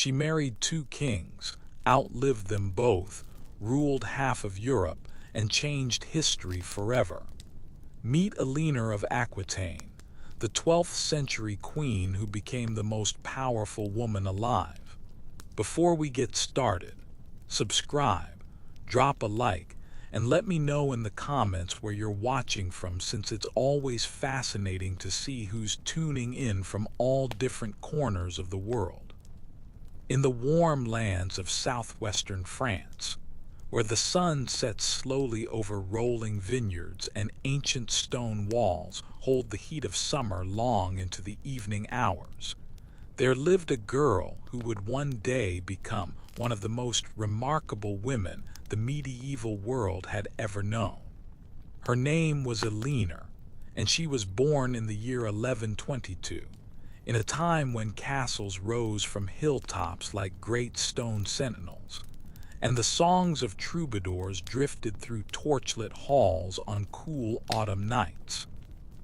She married two kings, outlived them both, ruled half of Europe, and changed history forever. Meet Eleanor of Aquitaine, the 12th century queen who became the most powerful woman alive. Before we get started, subscribe, drop a like, and let me know in the comments where you're watching from, since it's always fascinating to see who's tuning in from all different corners of the world. In the warm lands of southwestern France, where the sun sets slowly over rolling vineyards and ancient stone walls hold the heat of summer long into the evening hours, there lived a girl who would one day become one of the most remarkable women the medieval world had ever known. Her name was Eleanor, and she was born in the year 1122, in a time when castles rose from hilltops like great stone sentinels, and the songs of troubadours drifted through torchlit halls on cool autumn nights.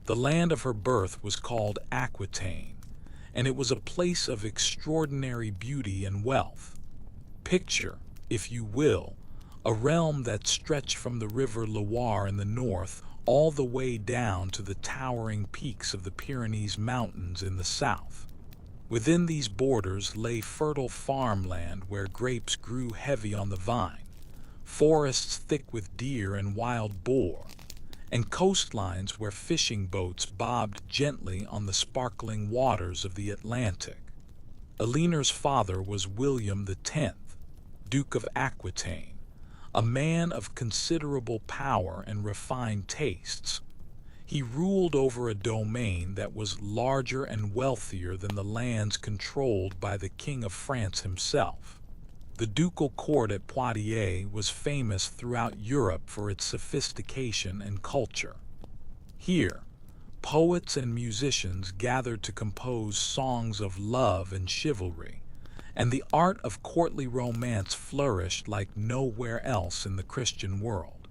The land of her birth was called Aquitaine, and it was a place of extraordinary beauty and wealth. Picture, if you will, a realm that stretched from the river Loire in the north all the way down to the towering peaks of the Pyrenees Mountains in the south. Within these borders lay fertile farmland where grapes grew heavy on the vine, forests thick with deer and wild boar, and coastlines where fishing boats bobbed gently on the sparkling waters of the Atlantic. Eleanor's father was William X, Duke of Aquitaine, a man of considerable power and refined tastes. He ruled over a domain that was larger and wealthier than the lands controlled by the King of France himself. The ducal court at Poitiers was famous throughout Europe for its sophistication and culture. Here, poets and musicians gathered to compose songs of love and chivalry, and the art of courtly romance flourished like nowhere else in the Christian world.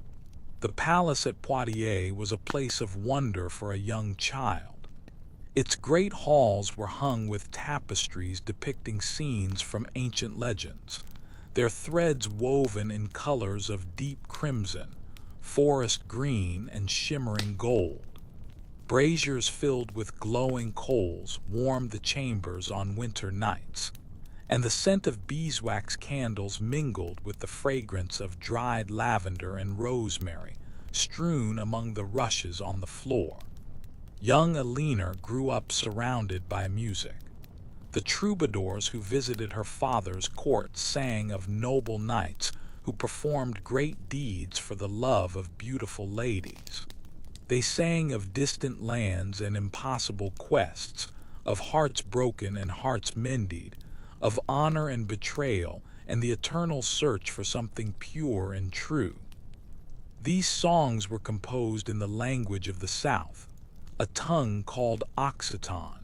The palace at Poitiers was a place of wonder for a young child. Its great halls were hung with tapestries depicting scenes from ancient legends, their threads woven in colors of deep crimson, forest green, and shimmering gold. Braziers filled with glowing coals warmed the chambers on winter nights, and the scent of beeswax candles mingled with the fragrance of dried lavender and rosemary strewn among the rushes on the floor. Young Eleanor grew up surrounded by music. The troubadours who visited her father's court sang of noble knights who performed great deeds for the love of beautiful ladies. They sang of distant lands and impossible quests, of hearts broken and hearts mended, of honor and betrayal, and the eternal search for something pure and true. These songs were composed in the language of the South, a tongue called Aquitaine,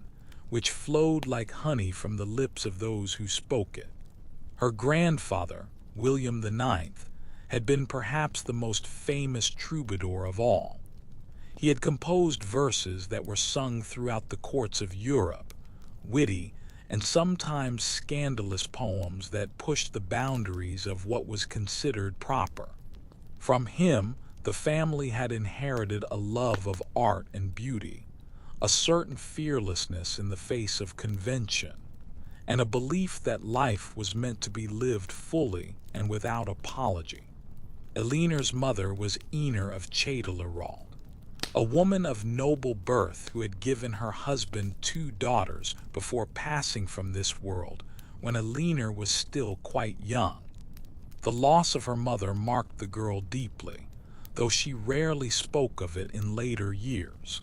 which flowed like honey from the lips of those who spoke it. Her grandfather, William IX, had been perhaps the most famous troubadour of all. He had composed verses that were sung throughout the courts of Europe, witty and sometimes scandalous poems that pushed the boundaries of what was considered proper. From him, the family had inherited a love of art and beauty, a certain fearlessness in the face of convention, and a belief that life was meant to be lived fully and without apology. Eleanor's mother was Enor of Châtellerault, a woman of noble birth who had given her husband 2 daughters before passing from this world when Eleanor was still quite young. The loss of her mother marked the girl deeply, though she rarely spoke of it in later years.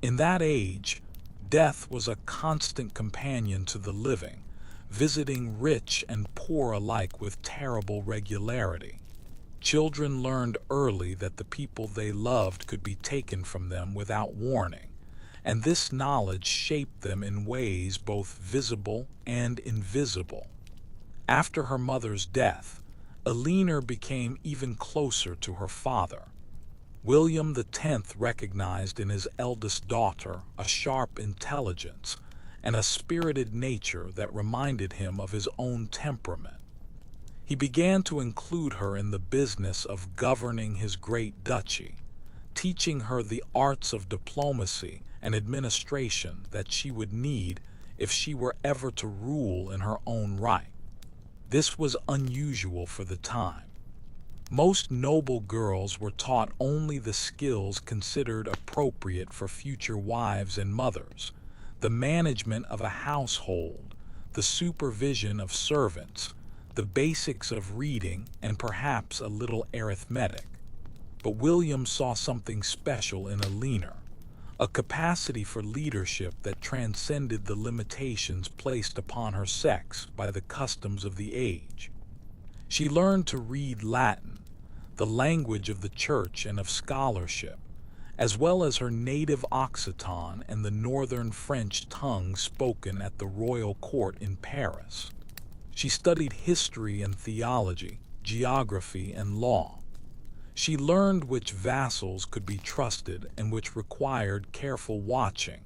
In that age, death was a constant companion to the living, visiting rich and poor alike with terrible regularity. Children learned early that the people they loved could be taken from them without warning, and this knowledge shaped them in ways both visible and invisible. After her mother's death, Eleanor became even closer to her father. William X recognized in his eldest daughter a sharp intelligence and a spirited nature that reminded him of his own temperament. He began to include her in the business of governing his great duchy, teaching her the arts of diplomacy and administration that she would need if she were ever to rule in her own right. This was unusual for the time. Most noble girls were taught only the skills considered appropriate for future wives and mothers, the management of a household, the supervision of servants, the basics of reading, and perhaps a little arithmetic. But William saw something special in Eleanor, a capacity for leadership that transcended the limitations placed upon her sex by the customs of the age. She learned to read Latin, the language of the church and of scholarship, as well as her native Aquitaine and the northern French tongue spoken at the royal court in Paris. She studied history and theology, geography and law. She learned which vassals could be trusted and which required careful watching,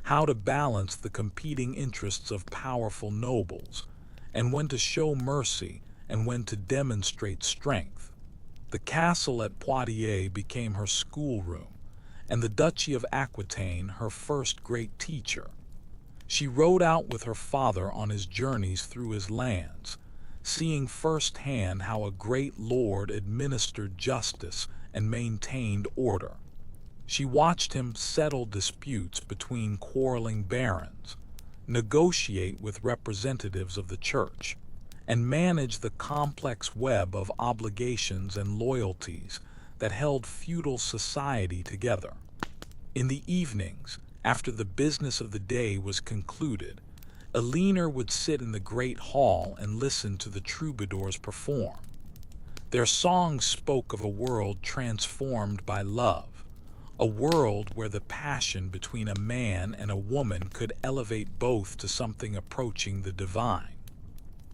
how to balance the competing interests of powerful nobles, and when to show mercy and when to demonstrate strength. The castle at Poitiers became her schoolroom, and the Duchy of Aquitaine her first great teacher. She rode out with her father on his journeys through his lands, seeing firsthand how a great lord administered justice and maintained order. She watched him settle disputes between quarreling barons, negotiate with representatives of the church, and manage the complex web of obligations and loyalties that held feudal society together. In the evenings, after the business of the day was concluded, Eleanor would sit in the great hall and listen to the troubadours perform. Their songs spoke of a world transformed by love, a world where the passion between a man and a woman could elevate both to something approaching the divine.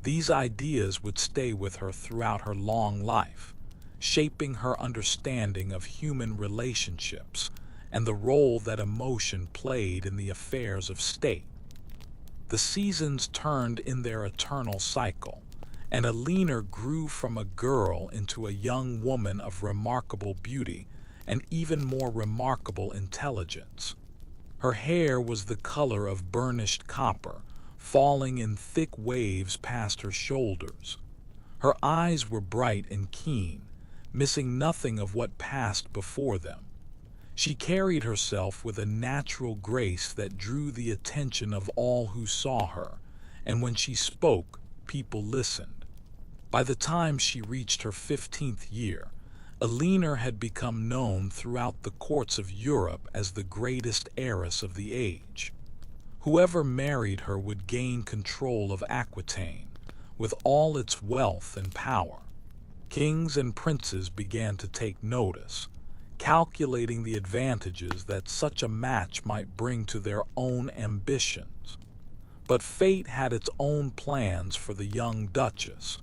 These ideas would stay with her throughout her long life, shaping her understanding of human relationships and the role that emotion played in the affairs of state. The seasons turned in their eternal cycle, and Eleanor grew from a girl into a young woman of remarkable beauty and even more remarkable intelligence. Her hair was the color of burnished copper, falling in thick waves past her shoulders. Her eyes were bright and keen, missing nothing of what passed before them. She carried herself with a natural grace that drew the attention of all who saw her, and when she spoke, people listened. By the time she reached her 15th year, Eleanor had become known throughout the courts of Europe as the greatest heiress of the age. Whoever married her would gain control of Aquitaine, with all its wealth and power. Kings and princes began to take notice, calculating the advantages that such a match might bring to their own ambitions. But fate had its own plans for the young duchess,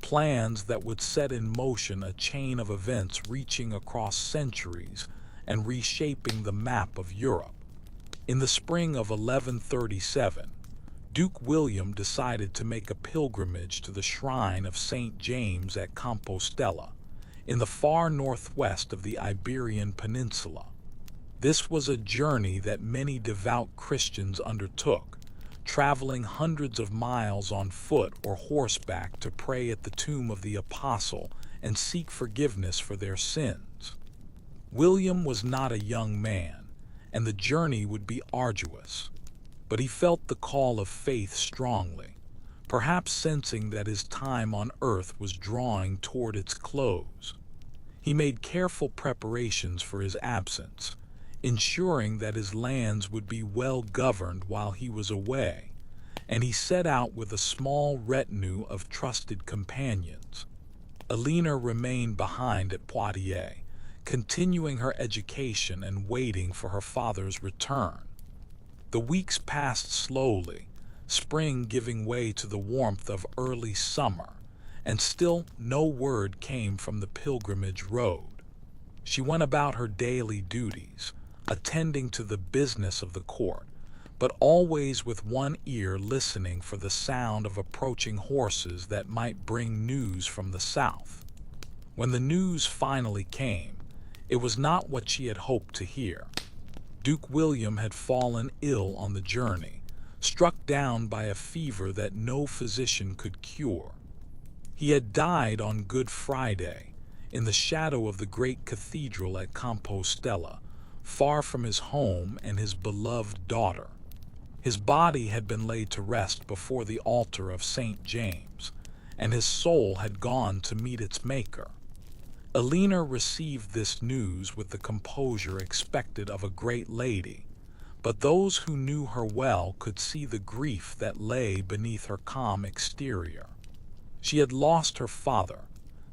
plans that would set in motion a chain of events reaching across centuries and reshaping the map of Europe. In the spring of 1137, Duke William decided to make a pilgrimage to the shrine of St. James at Compostela, in the far northwest of the Iberian Peninsula. This was a journey that many devout Christians undertook, traveling hundreds of miles on foot or horseback to pray at the tomb of the apostle and seek forgiveness for their sins. William was not a young man, and the journey would be arduous, but he felt the call of faith strongly, perhaps sensing that his time on earth was drawing toward its close. He made careful preparations for his absence, ensuring that his lands would be well governed while he was away, and he set out with a small retinue of trusted companions. Eleanor remained behind at Poitiers, continuing her education and waiting for her father's return. The weeks passed slowly, spring giving way to the warmth of early summer, and still no word came from the pilgrimage road. She went about her daily duties, attending to the business of the court, but always with one ear listening for the sound of approaching horses that might bring news from the south. When the news finally came, it was not what she had hoped to hear. Duke William had fallen ill on the journey, struck down by a fever that no physician could cure. He had died on Good Friday, in the shadow of the great cathedral at Compostela, far from his home and his beloved daughter. His body had been laid to rest before the altar of St. James, and his soul had gone to meet its Maker. Eleanor received this news with the composure expected of a great lady, but those who knew her well could see the grief that lay beneath her calm exterior. She had lost her father,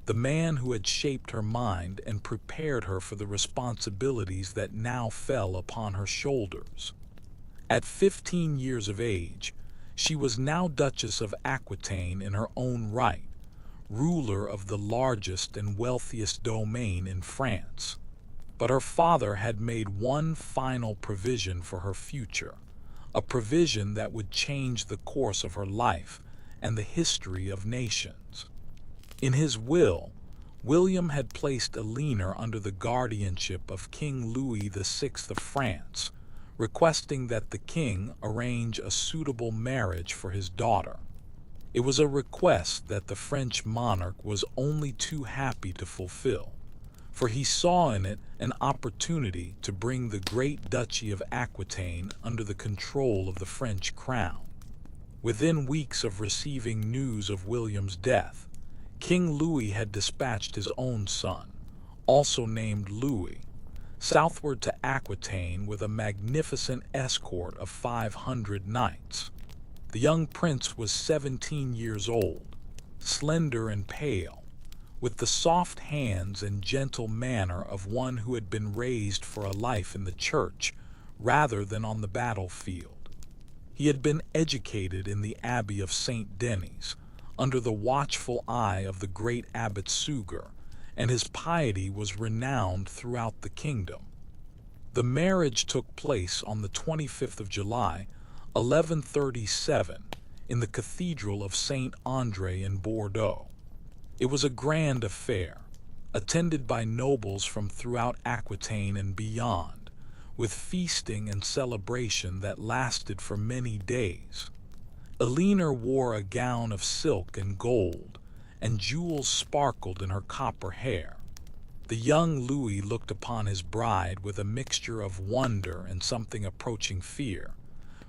the man who had shaped her mind and prepared her for the responsibilities that now fell upon her shoulders. At 15 years of age, she was now Duchess of Aquitaine in her own right, ruler of the largest and wealthiest domain in France. But her father had made one final provision for her future, a provision that would change the course of her life and the history of nations. In his will, William had placed Eleanor under the guardianship of King Louis VI of France, requesting that the king arrange a suitable marriage for his daughter. It was a request that the French monarch was only too happy to fulfill, for he saw in it an opportunity to bring the great Duchy of Aquitaine under the control of the French crown. Within weeks of receiving news of William's death, King Louis had dispatched his own son, also named Louis, southward to Aquitaine with a magnificent escort of 500 knights. The young prince was 17 years old, slender and pale, with the soft hands and gentle manner of one who had been raised for a life in the church rather than on the battlefield. He had been educated in the Abbey of St. Denis, under the watchful eye of the great Abbot Suger, and his piety was renowned throughout the kingdom. The marriage took place on the 25th of July, 1137, in the Cathedral of St. Andre in Bordeaux. It was a grand affair, attended by nobles from throughout Aquitaine and beyond, with feasting and celebration that lasted for many days. Eleanor wore a gown of silk and gold, and jewels sparkled in her copper hair. The young Louis looked upon his bride with a mixture of wonder and something approaching fear,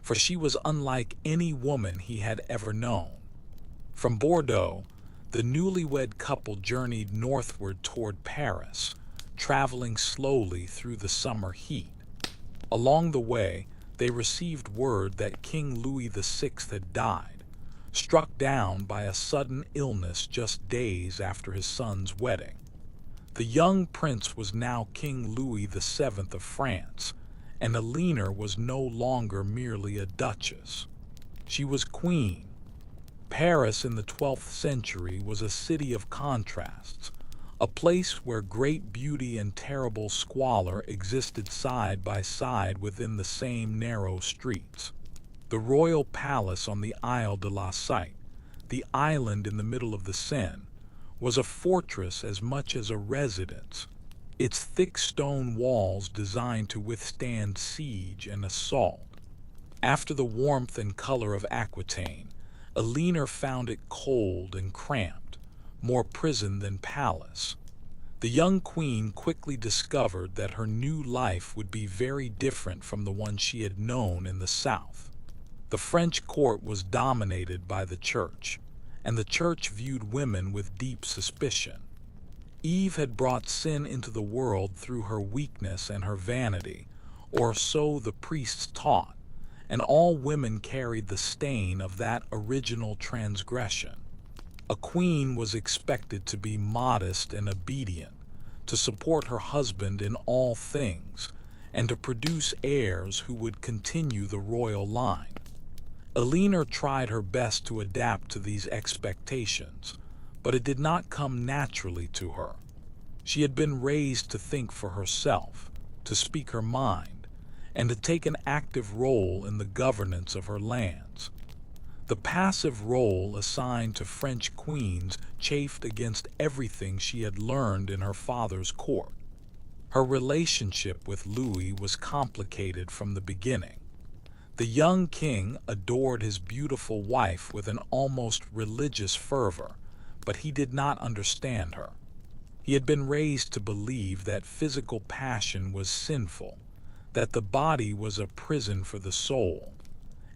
for she was unlike any woman he had ever known. From Bordeaux, the newlywed couple journeyed northward toward Paris, traveling slowly through the summer heat. Along the way, they received word that King Louis VI had died, struck down by a sudden illness just days after his son's wedding. The young prince was now King Louis VII of France, and Eleanor was no longer merely a duchess. She was queen. Paris in the 12th century was a city of contrasts, a place where great beauty and terrible squalor existed side by side within the same narrow streets. The royal palace on the Isle de la Cite, the island in the middle of the Seine, was a fortress as much as a residence, its thick stone walls designed to withstand siege and assault. After the warmth and color of Aquitaine, Eleanor found it cold and cramped, more prison than palace. The young queen quickly discovered that her new life would be very different from the one she had known in the south. The French court was dominated by the church, and the church viewed women with deep suspicion. Eve had brought sin into the world through her weakness and her vanity, or so the priests taught, and all women carried the stain of that original transgression. A queen was expected to be modest and obedient, to support her husband in all things, and to produce heirs who would continue the royal line. Eleanor tried her best to adapt to these expectations, but it did not come naturally to her. She had been raised to think for herself, to speak her mind, and to take an active role in the governance of her lands. The passive role assigned to French queens chafed against everything she had learned in her father's court. Her relationship with Louis was complicated from the beginning. The young king adored his beautiful wife with an almost religious fervor, but he did not understand her. He had been raised to believe that physical passion was sinful, that the body was a prison for the soul,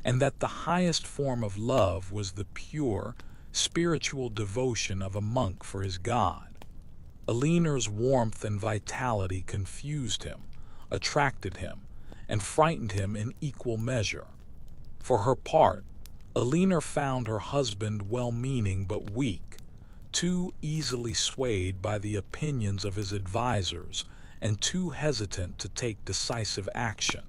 and that the highest form of love was the pure, spiritual devotion of a monk for his God. Eleanor's warmth and vitality confused him, attracted him, and frightened him in equal measure. For her part, Eleanor found her husband well-meaning but weak, too easily swayed by the opinions of his advisors and too hesitant to take decisive action.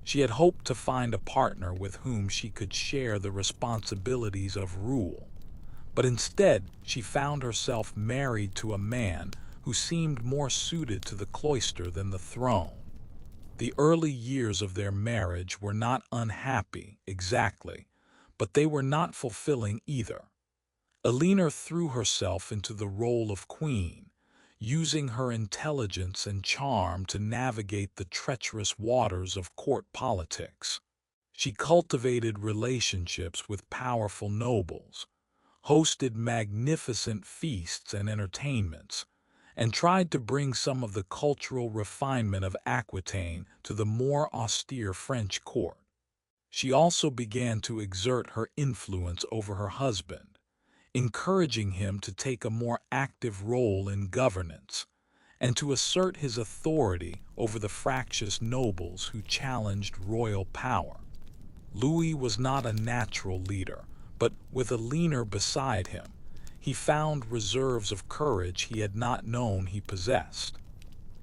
She had hoped to find a partner with whom she could share the responsibilities of rule, but instead she found herself married to a man who seemed more suited to the cloister than the throne. The early years of their marriage were not unhappy, exactly, but they were not fulfilling either. Eleanor threw herself into the role of queen, using her intelligence and charm to navigate the treacherous waters of court politics. She cultivated relationships with powerful nobles, hosted magnificent feasts and entertainments, and tried to bring some of the cultural refinement of Aquitaine to the more austere French court. She also began to exert her influence over her husband, encouraging him to take a more active role in governance and to assert his authority over the fractious nobles who challenged royal power. Louis was not a natural leader, but with Eleanor beside him, he found reserves of courage he had not known he possessed.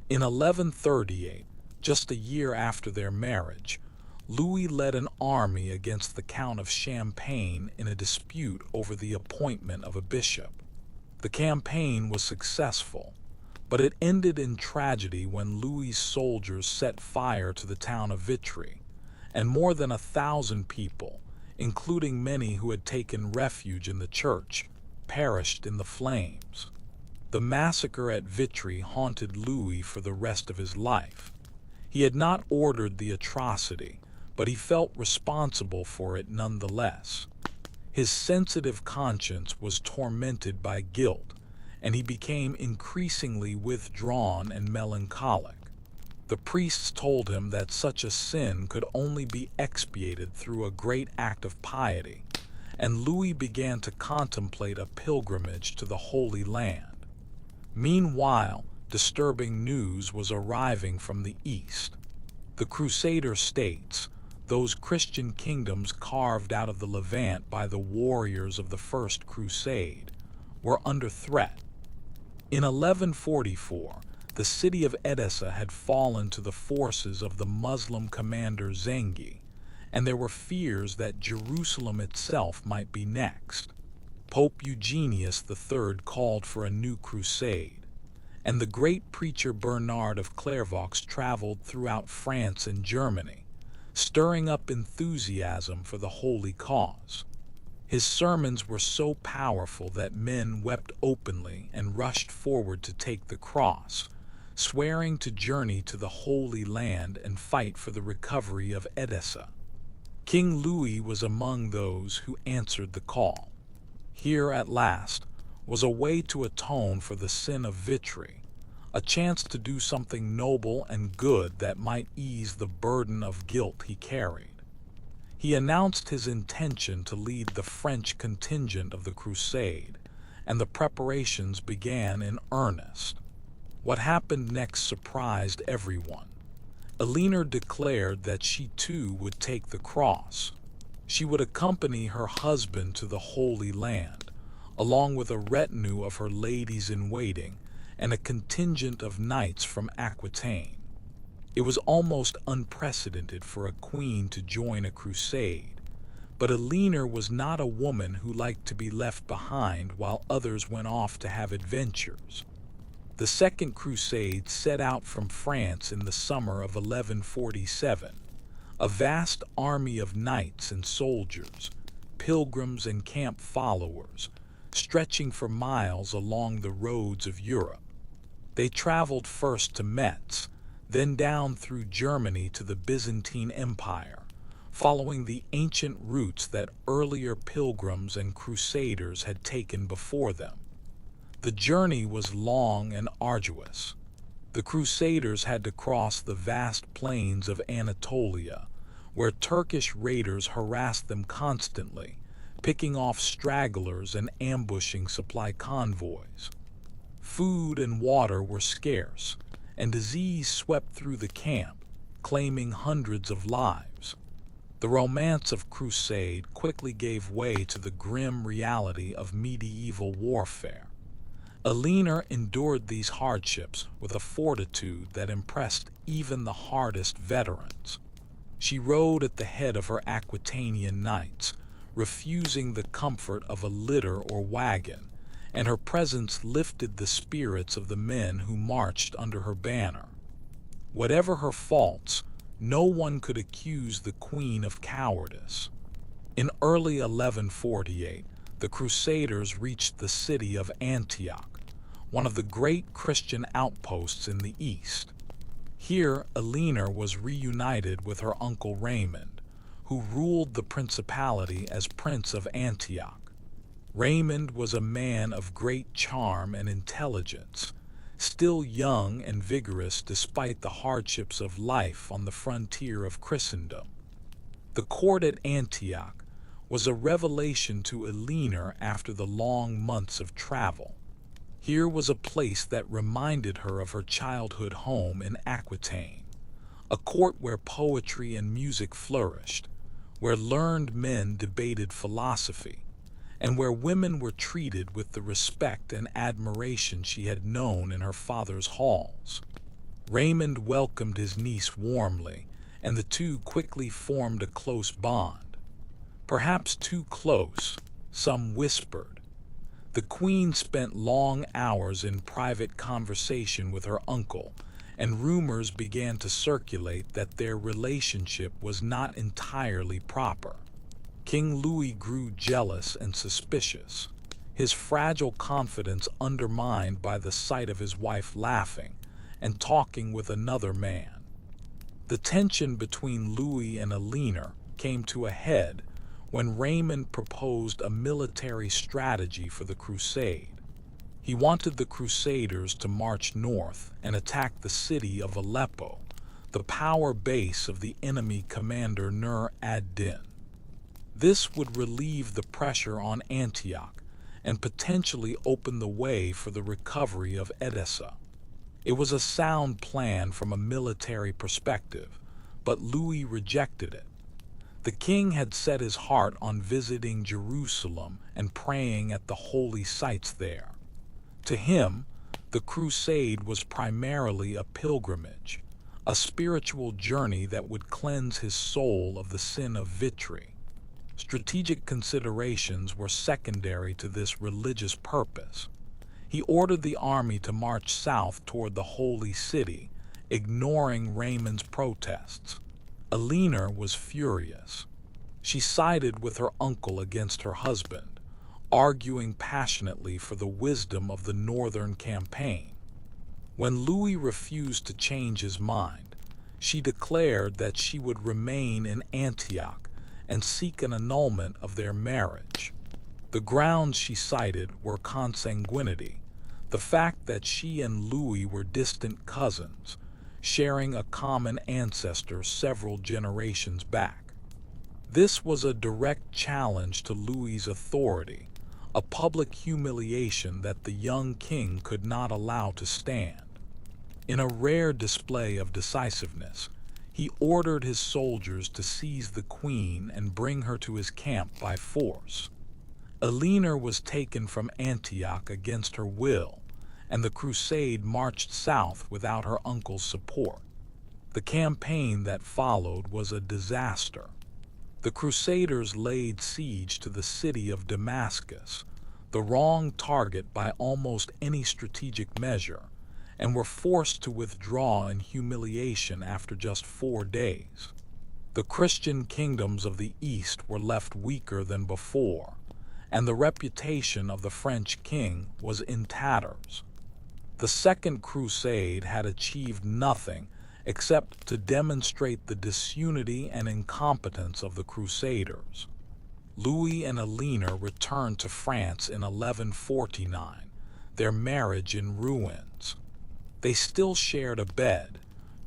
In 1138, just a year after their marriage, Louis led an army against the Count of Champagne in a dispute over the appointment of a bishop. The campaign was successful, but it ended in tragedy when Louis's soldiers set fire to the town of Vitry, and more than 1,000 people, including many who had taken refuge in the church, perished in the flames. The massacre at Vitry haunted Louis for the rest of his life. He had not ordered the atrocity, but he felt responsible for it nonetheless. His sensitive conscience was tormented by guilt, and he became increasingly withdrawn and melancholic. The priests told him that such a sin could only be expiated through a great act of piety, and Louis began to contemplate a pilgrimage to the Holy Land. Meanwhile, disturbing news was arriving from the East. The Crusader states, those Christian kingdoms carved out of the Levant by the warriors of the First Crusade, were under threat. In 1144, the city of Edessa had fallen to the forces of the Muslim commander Zengi, and there were fears that Jerusalem itself might be next. Pope Eugenius III called for a new crusade, and the great preacher Bernard of Clairvaux traveled throughout France and Germany, stirring up enthusiasm for the holy cause. His sermons were so powerful that men wept openly and rushed forward to take the cross, swearing to journey to the Holy Land and fight for the recovery of Edessa. King Louis was among those who answered the call. Here, at last, was a way to atone for the sin of Vitry, a chance to do something noble and good that might ease the burden of guilt he carried. He announced his intention to lead the French contingent of the crusade, and the preparations began in earnest. What happened next surprised everyone. Eleanor declared that she too would take the cross. She would accompany her husband to the Holy Land, along with a retinue of her ladies-in-waiting and a contingent of knights from Aquitaine. It was almost unprecedented for a queen to join a crusade, but Eleanor was not a woman who liked to be left behind while others went off to have adventures. The Second Crusade set out from France in the summer of 1147, a vast army of knights and soldiers, pilgrims and camp followers, stretching for miles along the roads of Europe. They traveled first to Metz, then down through Germany to the Byzantine Empire, following the ancient routes that earlier pilgrims and crusaders had taken before them. The journey was long and arduous. The crusaders had to cross the vast plains of Anatolia, where Turkish raiders harassed them constantly, picking off stragglers and ambushing supply convoys. Food and water were scarce, and disease swept through the camp, claiming hundreds of lives. The romance of crusade quickly gave way to the grim reality of medieval warfare. Eleanor endured these hardships with a fortitude that impressed even the hardest veterans. She rode at the head of her Aquitanian knights, refusing the comfort of a litter or wagon, and her presence lifted the spirits of the men who marched under her banner. Whatever her faults, no one could accuse the queen of cowardice. In early 1148, the Crusaders reached the city of Antioch, one of the great Christian outposts in the east. Here, Eleanor was reunited with her uncle Raymond, who ruled the principality as Prince of Antioch. Raymond was a man of great charm and intelligence, still young and vigorous despite the hardships of life on the frontier of Christendom. The court at Antioch was a revelation to Eleanor after the long months of travel. Here was a place that reminded her of her childhood home in Aquitaine, a court where poetry and music flourished, where learned men debated philosophy, and where women were treated with the respect and admiration she had known in her father's halls. Raymond welcomed his niece warmly, and the two quickly formed a close bond. Perhaps too close, some whispered. The queen spent long hours in private conversation with her uncle, and rumors began to circulate that their relationship was not entirely proper. King Louis grew jealous and suspicious, his fragile confidence undermined by the sight of his wife laughing and talking with another man. The tension between Louis and Eleanor came to a head when Raymond proposed a military strategy for the crusade. He wanted the Crusaders to march north and attack the city of Aleppo, the power base of the enemy commander Nur ad-Din. This would relieve the pressure on Antioch and potentially open the way for the recovery of Edessa. It was a sound plan from a military perspective, but Louis rejected it. The king had set his heart on visiting Jerusalem and praying at the holy sites there. To him, the crusade was primarily a pilgrimage, a spiritual journey that would cleanse his soul of the sin of Vitry. Strategic considerations were secondary to this religious purpose. He ordered the army to march south toward the holy city, ignoring Raymond's protests. Eleanor was furious. She sided with her uncle against her husband, arguing passionately for the wisdom of the northern campaign. When Louis refused to change his mind, she declared that she would remain in Antioch and seek an annulment of their marriage. The grounds she cited were consanguinity, the fact that she and Louis were distant cousins, sharing a common ancestor several generations back. This was a direct challenge to Louis's authority, a public humiliation that the young king could not allow to stand. In a rare display of decisiveness, he ordered his soldiers to seize the queen and bring her to his camp by force. Eleanor was taken from Antioch against her will, and the crusade marched south without her uncle's support. The campaign that followed was a disaster. The Crusaders laid siege to the city of Damascus, the wrong target by almost any strategic measure, and were forced to withdraw in humiliation after just 4 days. The Christian kingdoms of the East were left weaker than before, and the reputation of the French king was in tatters. The Second Crusade had achieved nothing except to demonstrate the disunity and incompetence of the Crusaders. Louis and Eleanor returned to France in 1149, their marriage in ruins. They still shared a bed,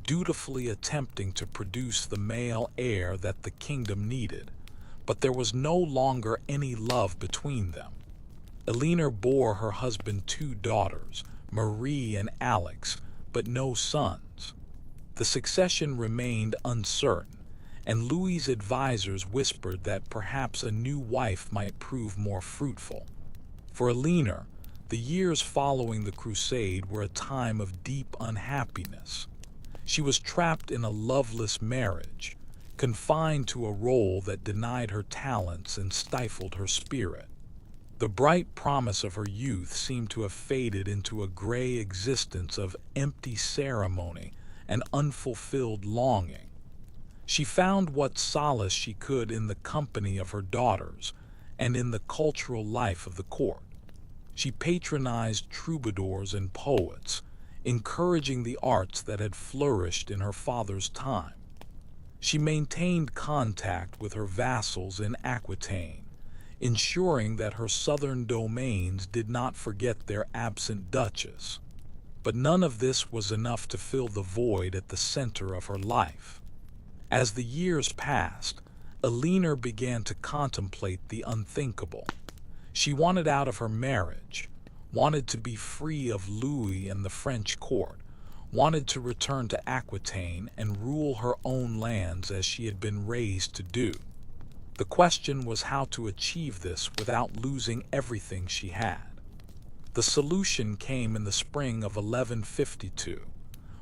dutifully attempting to produce the male heir that the kingdom needed, but there was no longer any love between them. Eleanor bore her husband 2 daughters, Marie and Alex, but no sons. The succession remained uncertain, and Louis's advisors whispered that perhaps a new wife might prove more fruitful. For Eleanor, the years following the crusade were a time of deep unhappiness. She was trapped in a loveless marriage, confined to a role that denied her talents and stifled her spirit. The bright promise of her youth seemed to have faded into a gray existence of empty ceremony and unfulfilled longing. She found what solace she could in the company of her daughters and in the cultural life of the court. She patronized troubadours and poets, encouraging the arts that had flourished in her father's time. She maintained contact with her vassals in Aquitaine, ensuring that her southern domains did not forget their absent duchess. But none of this was enough to fill the void at the center of her life. As the years passed, Eleanor began to contemplate the unthinkable. She wanted out of her marriage, wanted to be free of Louis and the French court, wanted to return to Aquitaine and rule her own lands as she had been raised to do. The question was how to achieve this without losing everything she had. The solution came in the spring of 1152,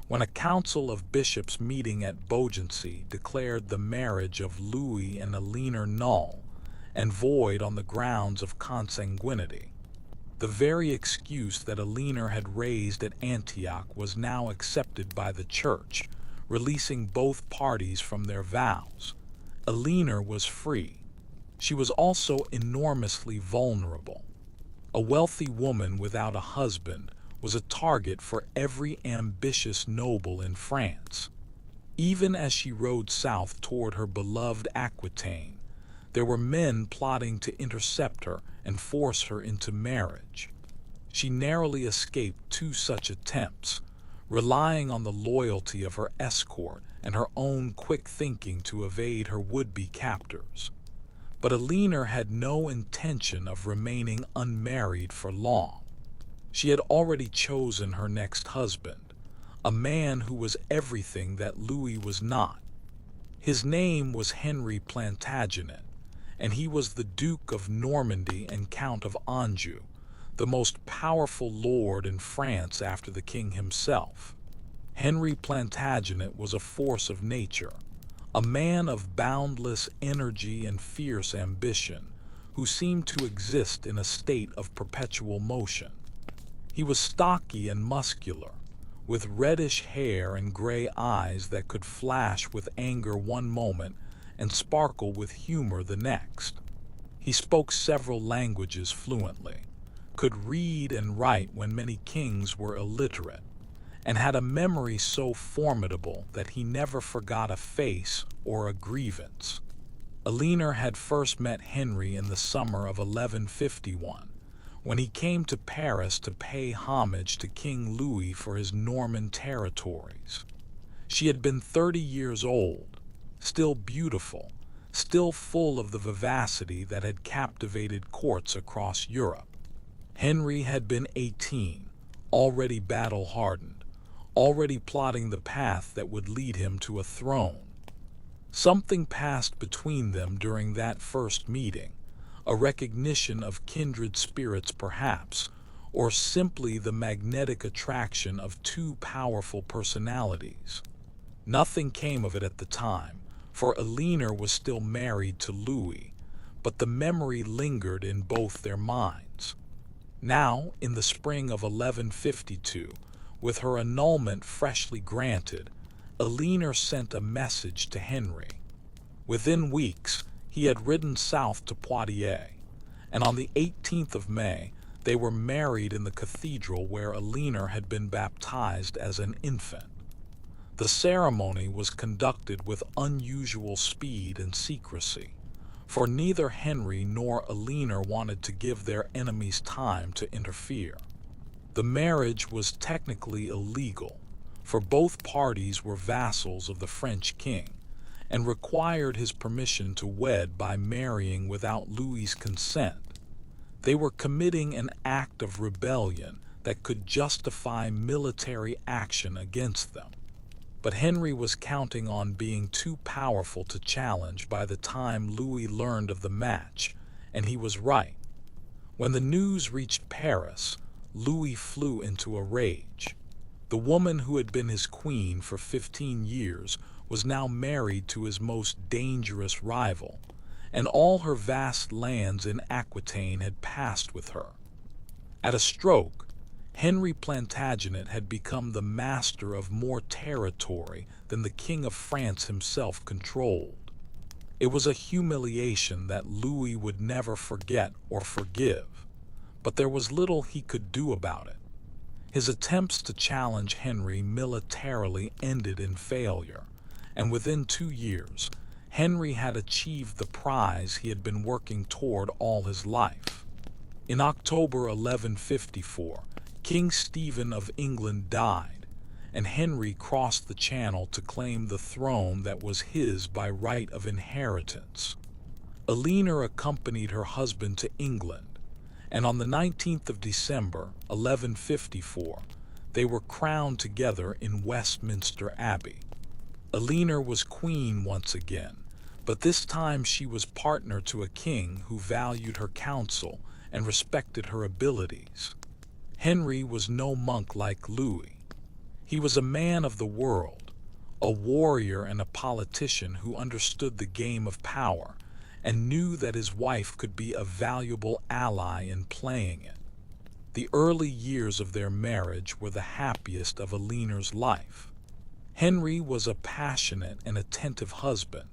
when a council of bishops meeting at Beaugency declared the marriage of Louis and Eleanor null and void on the grounds of consanguinity. The very excuse that Eleanor had raised at Antioch was now accepted by the church, releasing both parties from their vows. Eleanor was free. She was also enormously vulnerable. A wealthy woman without a husband was a target for every ambitious noble in France. Even as she rode south toward her beloved Aquitaine, there were men plotting to intercept her and force her into marriage. She narrowly escaped 2 such attempts, relying on the loyalty of her escort and her own quick thinking to evade her would-be captors. But Eleanor had no intention of remaining unmarried for long. She had already chosen her next husband, a man who was everything that Louis was not. His name was Henry Plantagenet, and he was the Duke of Normandy and Count of Anjou, the most powerful lord in France after the king himself. Henry Plantagenet was a force of nature, a man of boundless energy and fierce ambition, who seemed to exist in a state of perpetual motion. He was stocky and muscular, with reddish hair and gray eyes that could flash with anger one moment and sparkle with humor the next. He spoke several languages fluently, could read and write when many kings were illiterate, and had a memory so formidable that he never forgot a face or a grievance. Eleanor had first met Henry in the summer of 1151, when he came to Paris to pay homage to King Louis for his Norman territories. She had been 30 years old, still beautiful, still full of the vivacity that had captivated courts across Europe. Henry had been 18, already battle-hardened, already plotting the path that would lead him to a throne. Something passed between them during that first meeting, a recognition of kindred spirits perhaps, or simply the magnetic attraction of 2 powerful personalities. Nothing came of it at the time, for Eleanor was still married to Louis, but the memory lingered in both their minds. Now, in the spring of 1152, With her annulment freshly granted, Eleanor sent a message to Henry. Within weeks, he had ridden south to Poitiers, and on the 18th of May, they were married in the cathedral where Eleanor had been baptized as an infant. The ceremony was conducted with unusual speed and secrecy, for neither Henry nor Eleanor wanted to give their enemies time to interfere. The marriage was technically illegal, for both parties were vassals of the French king, and required his permission to wed by marrying without Louis's consent. They were committing an act of rebellion that could justify military action against them. But Henry was counting on being too powerful to challenge by the time Louis learned of the match, and he was right. When the news reached Paris, Louis flew into a rage. The woman who had been his queen for 15 years was now married to his most dangerous rival, and all her vast lands in Aquitaine had passed with her. At a stroke, Henry Plantagenet had become the master of more territory than the King of France himself controlled. It was a humiliation that Louis would never forget or forgive, but there was little he could do about it. His attempts to challenge Henry militarily ended in failure, and within 2 years, Henry had achieved the prize he had been working toward all his life. In October 1154, King Stephen of England died, and Henry crossed the Channel to claim the throne that was his by right of inheritance. Eleanor accompanied her husband to England, and on the 19th of December, 1154, they were crowned together in Westminster Abbey. Eleanor was queen once again, but this time she was partner to a king who valued her counsel and respected her abilities. Henry was no monk like Louis. He was a man of the world, a warrior and a politician who understood the game of power and knew that his wife could be a valuable ally in playing it. The early years of their marriage were the happiest of Eleanor's life. Henry was a passionate and attentive husband,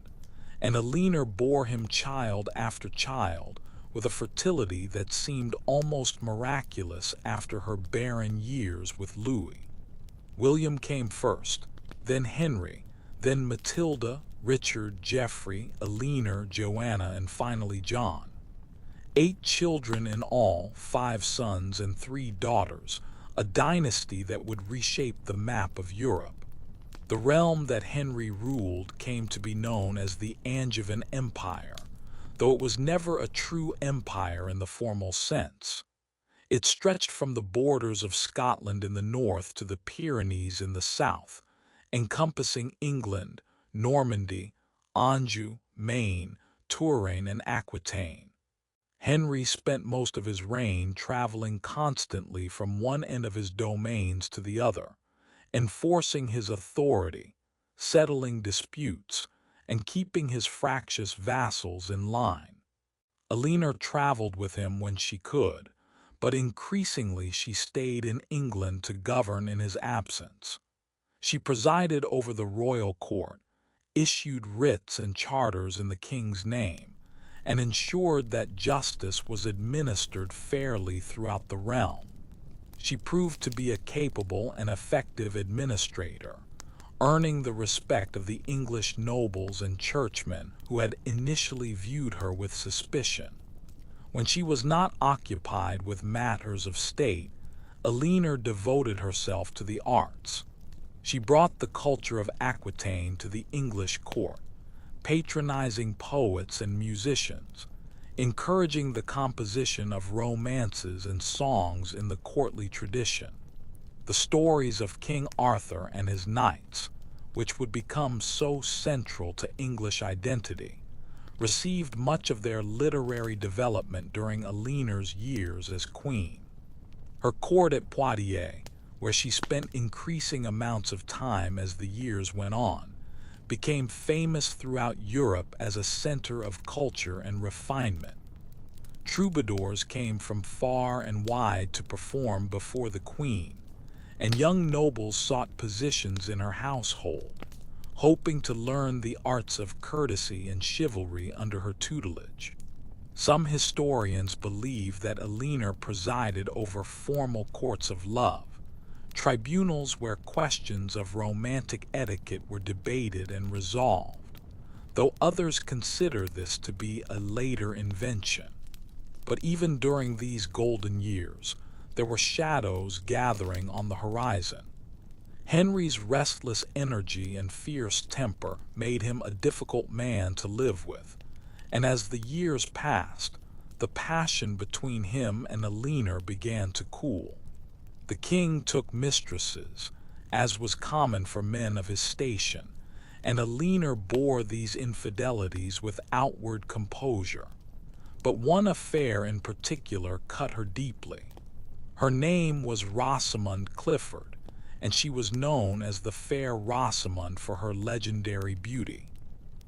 and Eleanor bore him child after child with a fertility that seemed almost miraculous after her barren years with Louis. William came first, then Henry, then Matilda, Richard, Geoffrey, Eleanor, Joanna, and finally John. 8 children in all, 5 sons and 3 daughters, a dynasty that would reshape the map of Europe. The realm that Henry ruled came to be known as the Angevin Empire, though it was never a true empire in the formal sense. It stretched from the borders of Scotland in the north to the Pyrenees in the south, encompassing England, Normandy, Anjou, Maine, Touraine, and Aquitaine. Henry spent most of his reign traveling constantly from one end of his domains to the other, enforcing his authority, settling disputes, and keeping his fractious vassals in line. Eleanor traveled with him when she could, but increasingly she stayed in England to govern in his absence. She presided over the royal court, issued writs and charters in the king's name, and ensured that justice was administered fairly throughout the realm. She proved to be a capable and effective administrator, earning the respect of the English nobles and churchmen who had initially viewed her with suspicion. When she was not occupied with matters of state, Eleanor devoted herself to the arts. She brought the culture of Aquitaine to the English court, patronizing poets and musicians, encouraging the composition of romances and songs in the courtly tradition. The stories of King Arthur and his knights, which would become so central to English identity, received much of their literary development during Eleanor's years as queen. Her court at Poitiers, where she spent increasing amounts of time as the years went on, became famous throughout Europe as a center of culture and refinement. Troubadours came from far and wide to perform before the queen, and young nobles sought positions in her household, hoping to learn the arts of courtesy and chivalry under her tutelage. Some historians believe that Eleanor presided over formal courts of love, tribunals where questions of romantic etiquette were debated and resolved, though others consider this to be a later invention. But even during these golden years, there were shadows gathering on the horizon. Henry's restless energy and fierce temper made him a difficult man to live with, and as the years passed, the passion between him and Eleanor began to cool. The king took mistresses, as was common for men of his station, and Eleanor bore these infidelities with outward composure. But one affair in particular cut her deeply. Her name was Rosamond Clifford, and she was known as the Fair Rosamond for her legendary beauty.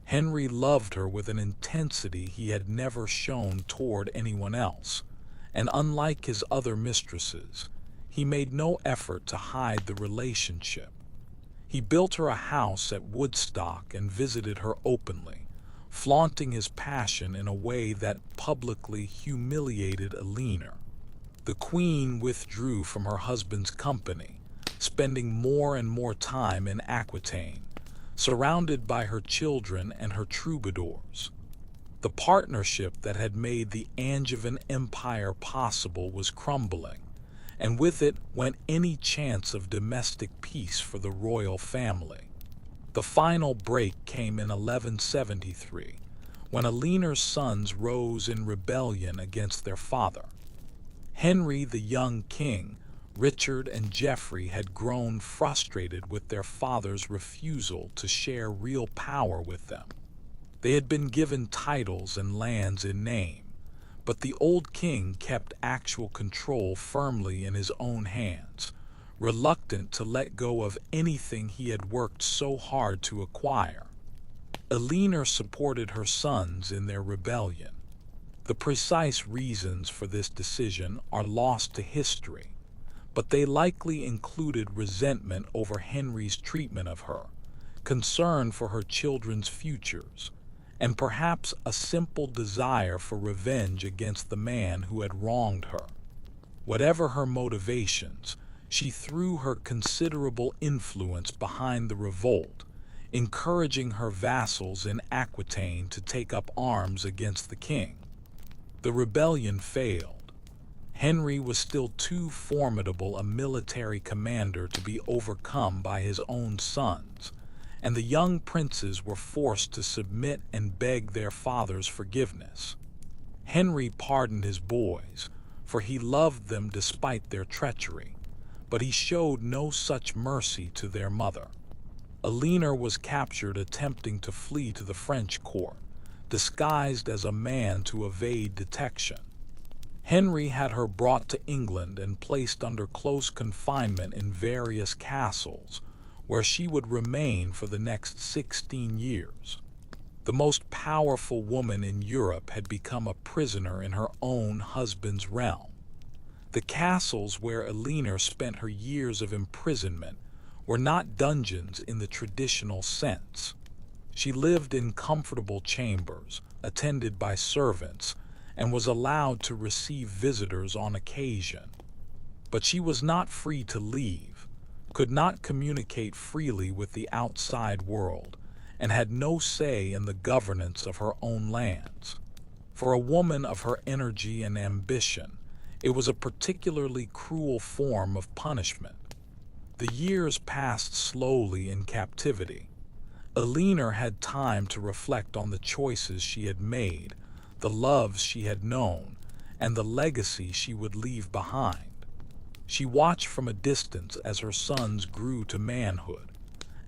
Henry loved her with an intensity he had never shown toward anyone else, and unlike his other mistresses, he made no effort to hide the relationship. He built her a house at Woodstock and visited her openly, flaunting his passion in a way that publicly humiliated Eleanor. The queen withdrew from her husband's company, spending more and more time in Aquitaine, surrounded by her children and her troubadours. The partnership that had made the Angevin Empire possible was crumbling, and with it went any chance of domestic peace for the royal family. The final break came in 1173, when Eleanor's sons rose in rebellion against their father. Henry, the young king, Richard, and Geoffrey had grown frustrated with their father's refusal to share real power with them. They had been given titles and lands in name, but the old king kept actual control firmly in his own hands, reluctant to let go of anything he had worked so hard to acquire. Eleanor supported her sons in their rebellion. The precise reasons for this decision are lost to history, but they likely included resentment over Henry's treatment of her, concern for her children's futures, and perhaps a simple desire for revenge against the man who had wronged her. Whatever her motivations, she threw her considerable influence behind the revolt, encouraging her vassals in Aquitaine to take up arms against the king. The rebellion failed. Henry was still too formidable a military commander to be overcome by his own sons, and the young princes were forced to submit and beg their father's forgiveness. Henry pardoned his boys, for he loved them despite their treachery, but he showed no such mercy to their mother. Eleanor was captured attempting to flee to the French court, disguised as a man to evade detection. Henry had her brought to England and placed under close confinement in various castles, where she would remain for the next 16 years. The most powerful woman in Europe had become a prisoner in her own husband's realm. The castles where Eleanor spent her years of imprisonment were not dungeons in the traditional sense. She lived in comfortable chambers, attended by servants, and was allowed to receive visitors on occasion. But she was not free to leave, could not communicate freely with the outside world, and had no say in the governance of her own lands. For a woman of her energy and ambition, it was a particularly cruel form of punishment. The years passed slowly in captivity. Eleanor had time to reflect on the choices she had made, the loves she had known, and the legacy she would leave behind. She watched from a distance as her sons grew to manhood,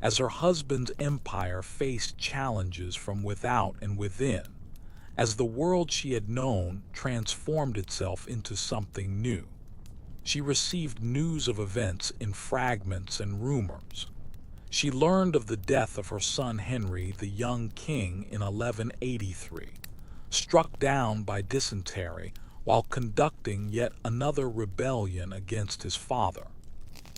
as her husband's empire faced challenges from without and within, as the world she had known transformed itself into something new. She received news of events in fragments and rumors. She learned of the death of her son Henry, the young king, in 1183, struck down by dysentery while conducting yet another rebellion against his father.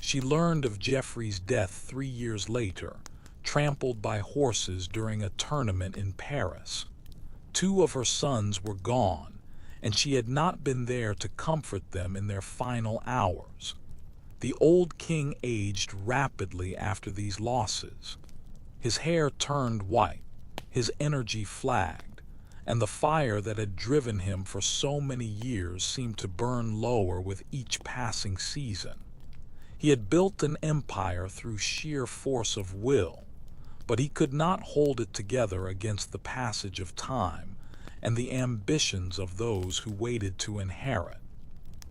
She learned of Geoffrey's death 3 years later, trampled by horses during a tournament in Paris. 2 of her sons were gone, and she had not been there to comfort them in their final hours. The old king aged rapidly after these losses. His hair turned white, his energy flagged, and the fire that had driven him for so many years seemed to burn lower with each passing season. He had built an empire through sheer force of will, but he could not hold it together against the passage of time and the ambitions of those who waited to inherit.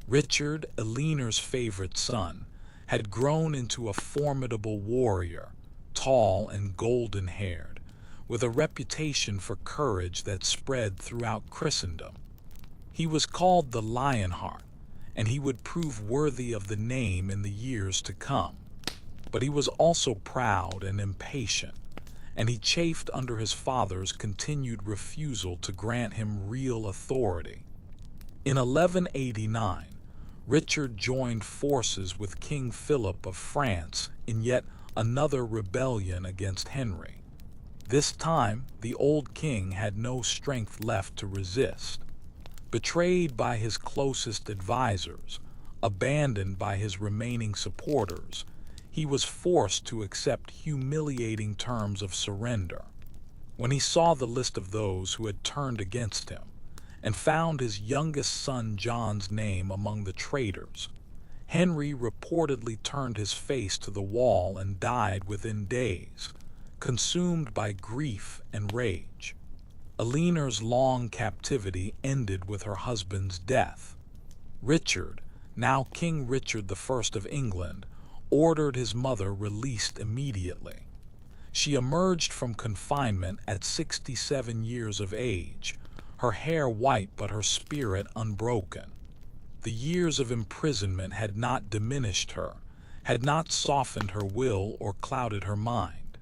Richard, Eleanor's favorite son, had grown into a formidable warrior, tall and golden-haired, with a reputation for courage that spread throughout Christendom. He was called the Lionheart, and he would prove worthy of the name in the years to come. But he was also proud and impatient, and he chafed under his father's continued refusal to grant him real authority. In 1189, Richard joined forces with King Philip of France in yet another rebellion against Henry. This time, the old king had no strength left to resist. Betrayed by his closest advisors, abandoned by his remaining supporters, he was forced to accept humiliating terms of surrender. When he saw the list of those who had turned against him, and found his youngest son John's name among the traitors, Henry reportedly turned his face to the wall and died within days, consumed by grief and rage. Eleanor's long captivity ended with her husband's death. Richard, now King Richard I of England, ordered his mother released immediately. She emerged from confinement at 67 years of age, her hair white but her spirit unbroken. The years of imprisonment had not diminished her, had not softened her will or clouded her mind.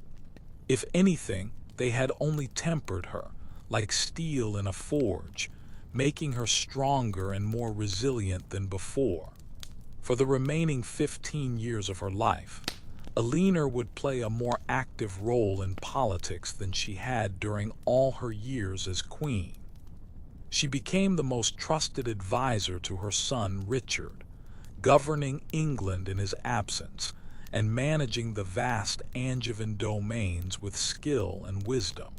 If anything, they had only tempered her, like steel in a forge, making her stronger and more resilient than before. For the remaining 15 years of her life, Eleanor would play a more active role in politics than she had during all her years as queen. She became the most trusted advisor to her son Richard, governing England in his absence and managing the vast Angevin domains with skill and wisdom.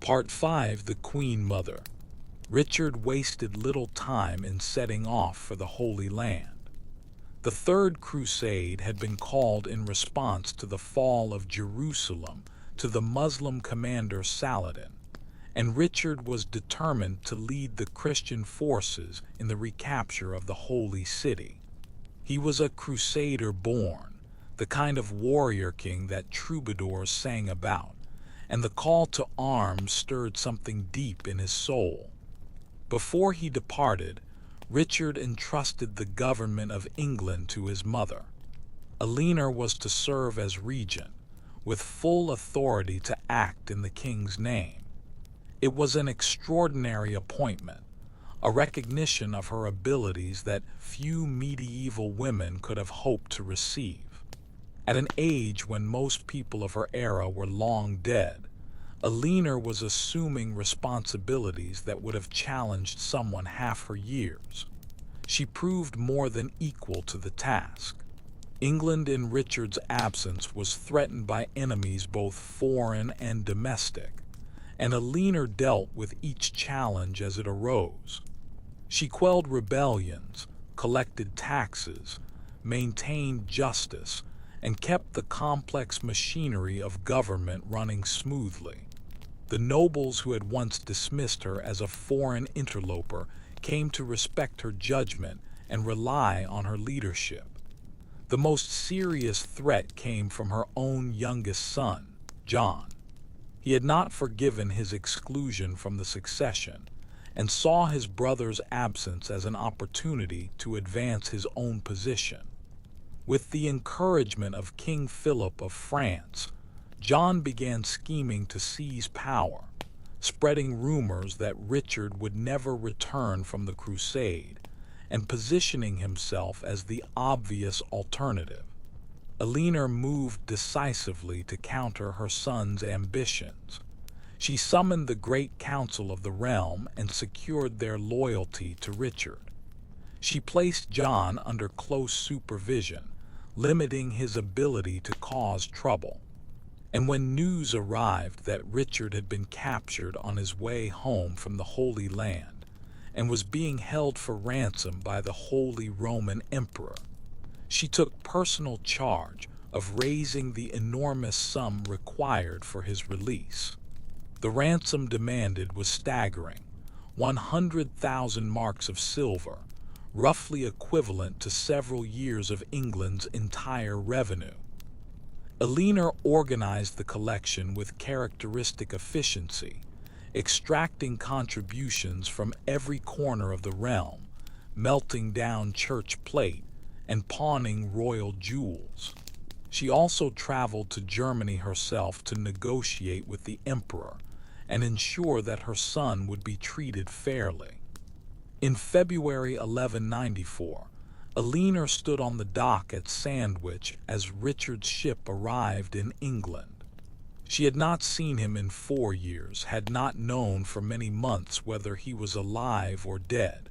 Part 5. The Queen Mother. Richard wasted little time in setting off for the Holy Land. The Third Crusade had been called in response to the fall of Jerusalem to the Muslim commander Saladin, and Richard was determined to lead the Christian forces in the recapture of the Holy City. He was a crusader born, the kind of warrior king that troubadours sang about, and the call to arms stirred something deep in his soul. Before he departed, Richard entrusted the government of England to his mother. Eleanor was to serve as regent, with full authority to act in the king's name. It was an extraordinary appointment, a recognition of her abilities that few medieval women could have hoped to receive. At an age when most people of her era were long dead, Eleanor was assuming responsibilities that would have challenged someone half her years. She proved more than equal to the task. England in Richard's absence was threatened by enemies both foreign and domestic, and Eleanor dealt with each challenge as it arose. She quelled rebellions, collected taxes, maintained justice, and kept the complex machinery of government running smoothly. The nobles who had once dismissed her as a foreign interloper came to respect her judgment and rely on her leadership. The most serious threat came from her own youngest son, John. He had not forgiven his exclusion from the succession and saw his brother's absence as an opportunity to advance his own position. With the encouragement of King Philip of France, John began scheming to seize power, spreading rumors that Richard would never return from the crusade, and positioning himself as the obvious alternative. Eleanor moved decisively to counter her son's ambitions. She summoned the great council of the realm and secured their loyalty to Richard. She placed John under close supervision, limiting his ability to cause trouble. And when news arrived that Richard had been captured on his way home from the Holy Land and was being held for ransom by the Holy Roman Emperor, she took personal charge of raising the enormous sum required for his release. The ransom demanded was staggering: 100,000 marks of silver, roughly equivalent to several years of England's entire revenue. Eleanor organized the collection with characteristic efficiency, extracting contributions from every corner of the realm, melting down church plate, and pawning royal jewels. She also traveled to Germany herself to negotiate with the emperor and ensure that her son would be treated fairly. In February 1194, Eleanor stood on the dock at Sandwich as Richard's ship arrived in England. She had not seen him in 4 years, had not known for many months whether he was alive or dead.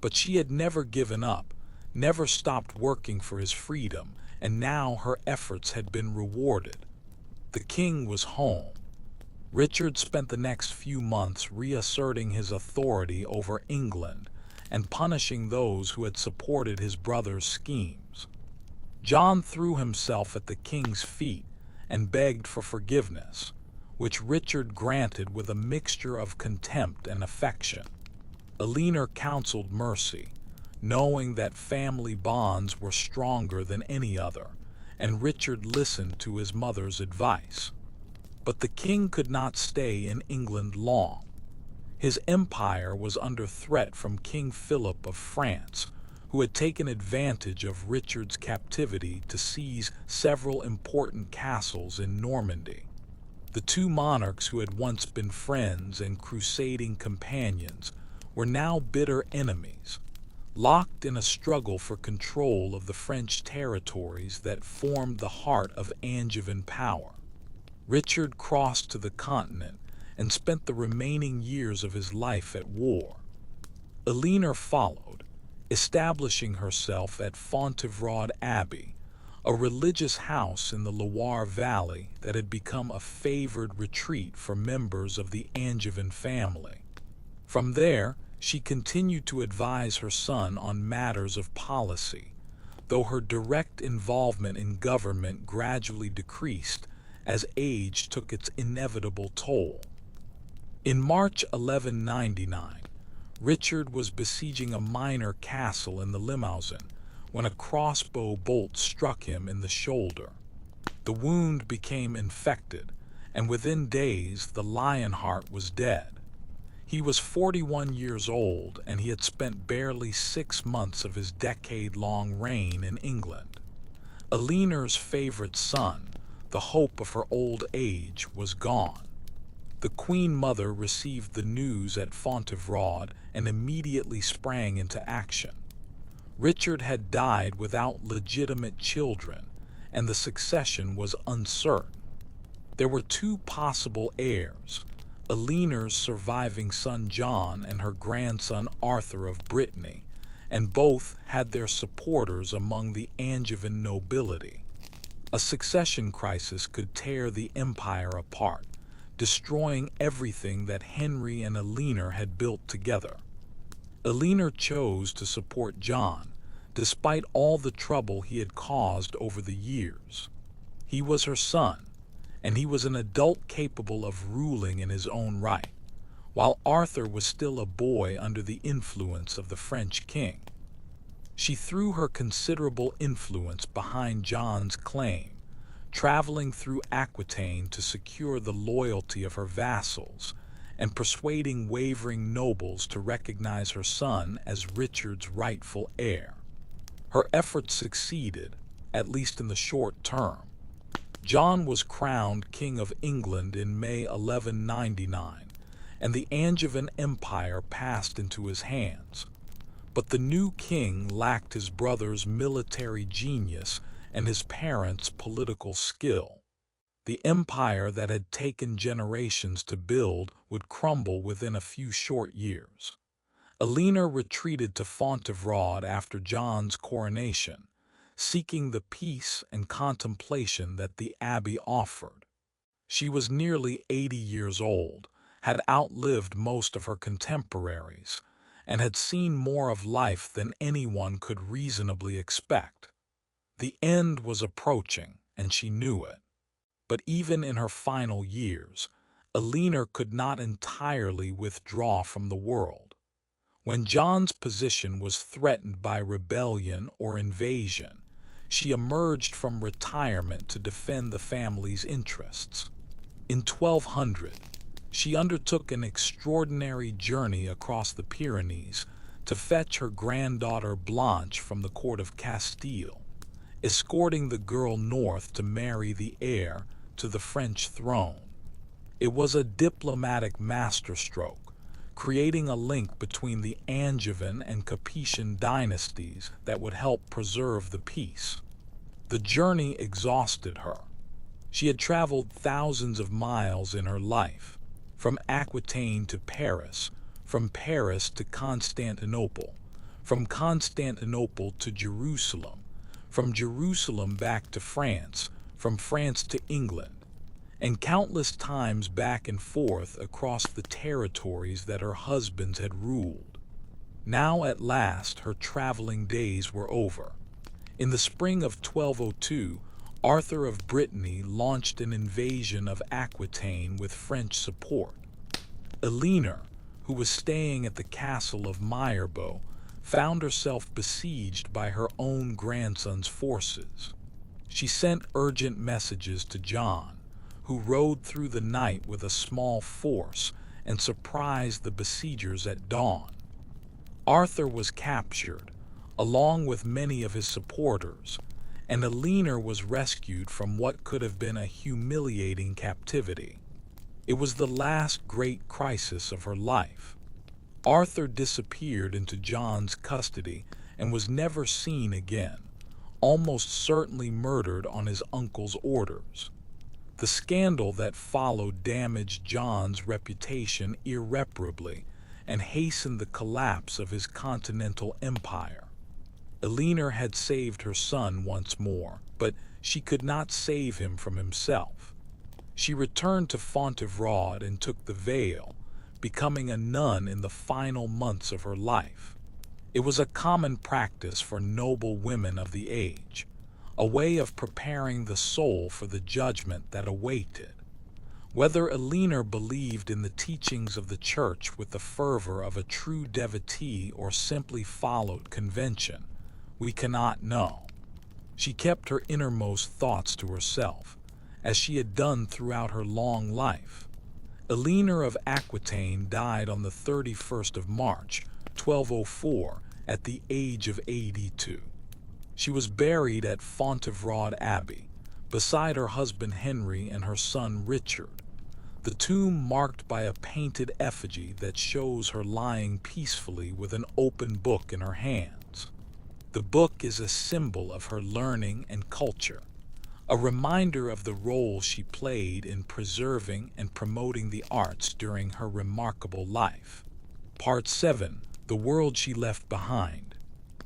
But she had never given up, never stopped working for his freedom, and now her efforts had been rewarded. The king was home. Richard spent the next few months reasserting his authority over England and punishing those who had supported his brother's schemes. John threw himself at the king's feet and begged for forgiveness, which Richard granted with a mixture of contempt and affection. Eleanor counseled mercy, knowing that family bonds were stronger than any other, and Richard listened to his mother's advice. But the king could not stay in England long. His empire was under threat from King Philip of France, who had taken advantage of Richard's captivity to seize several important castles in Normandy. The two monarchs who had once been friends and crusading companions were now bitter enemies, locked in a struggle for control of the French territories that formed the heart of Angevin power. Richard crossed to the continent and spent the remaining years of his life at war. Eleanor followed, establishing herself at Fontevraud Abbey, a religious house in the Loire Valley that had become a favored retreat for members of the Angevin family. From there, she continued to advise her son on matters of policy, though her direct involvement in government gradually decreased as age took its inevitable toll. In March 1199, Richard was besieging a minor castle in the Limousin when a crossbow bolt struck him in the shoulder. The wound became infected, and within days the Lionheart was dead. He was 41 years old, and he had spent barely 6 months of his decade-long reign in England. Eleanor's favorite son, the hope of her old age, was gone. The Queen Mother received the news at Fontevraud and immediately sprang into action. Richard had died without legitimate children, and the succession was uncertain. There were 2 possible heirs: Eleanor's surviving son John and her grandson Arthur of Brittany, and both had their supporters among the Angevin nobility. A succession crisis could tear the empire apart, destroying everything that Henry and Eleanor had built together. Eleanor chose to support John, despite all the trouble he had caused over the years. He was her son, and he was an adult capable of ruling in his own right, while Arthur was still a boy under the influence of the French king. She threw her considerable influence behind John's claim, traveling through Aquitaine to secure the loyalty of her vassals and persuading wavering nobles to recognize her son as Richard's rightful heir. Her efforts succeeded, at least in the short term. John was crowned King of England in May 1199, and the Angevin Empire passed into his hands. But the new king lacked his brother's military genius and his parents' political skill. The empire that had taken generations to build would crumble within a few short years. Eleanor retreated to Fontevraud after John's coronation, seeking the peace and contemplation that the abbey offered. She was nearly 80 years old, had outlived most of her contemporaries, and had seen more of life than anyone could reasonably expect. The end was approaching, and she knew it. But even in her final years, Eleanor could not entirely withdraw from the world. When John's position was threatened by rebellion or invasion, she emerged from retirement to defend the family's interests. In 1200, she undertook an extraordinary journey across the Pyrenees to fetch her granddaughter Blanche from the court of Castile, escorting the girl north to marry the heir to the French throne. It was a diplomatic masterstroke, creating a link between the Angevin and Capetian dynasties that would help preserve the peace. The journey exhausted her. She had traveled thousands of miles in her life, from Aquitaine to Paris, from Paris to Constantinople, from Constantinople to Jerusalem, from Jerusalem back to France, from France to England, and countless times back and forth across the territories that her husbands had ruled. Now at last her traveling days were over. In the spring of 1202, Arthur of Brittany launched an invasion of Aquitaine with French support. Eleanor, who was staying at the castle of Mirabeau, found herself besieged by her own grandson's forces. She sent urgent messages to John, who rode through the night with a small force and surprised the besiegers at dawn. Arthur was captured, along with many of his supporters, and Eleanor was rescued from what could have been a humiliating captivity. It was the last great crisis of her life. Arthur disappeared into John's custody and was never seen again, almost certainly murdered on his uncle's orders. The scandal that followed damaged John's reputation irreparably and hastened the collapse of his continental empire. Eleanor had saved her son once more, but she could not save him from himself. She returned to Fontevraud and took the veil, becoming a nun in the final months of her life. It was a common practice for noble women of the age, a way of preparing the soul for the judgment that awaited. Whether Eleanor believed in the teachings of the Church with the fervor of a true devotee or simply followed convention, we cannot know. She kept her innermost thoughts to herself, as she had done throughout her long life. Eleanor of Aquitaine died on the 31st of March, 1204, at the age of 82. She was buried at Fontevraud Abbey, beside her husband Henry and her son Richard, the tomb marked by a painted effigy that shows her lying peacefully with an open book in her hands. The book is a symbol of her learning and culture, a reminder of the role she played in preserving and promoting the arts during her remarkable life. Part 7. The world she left behind.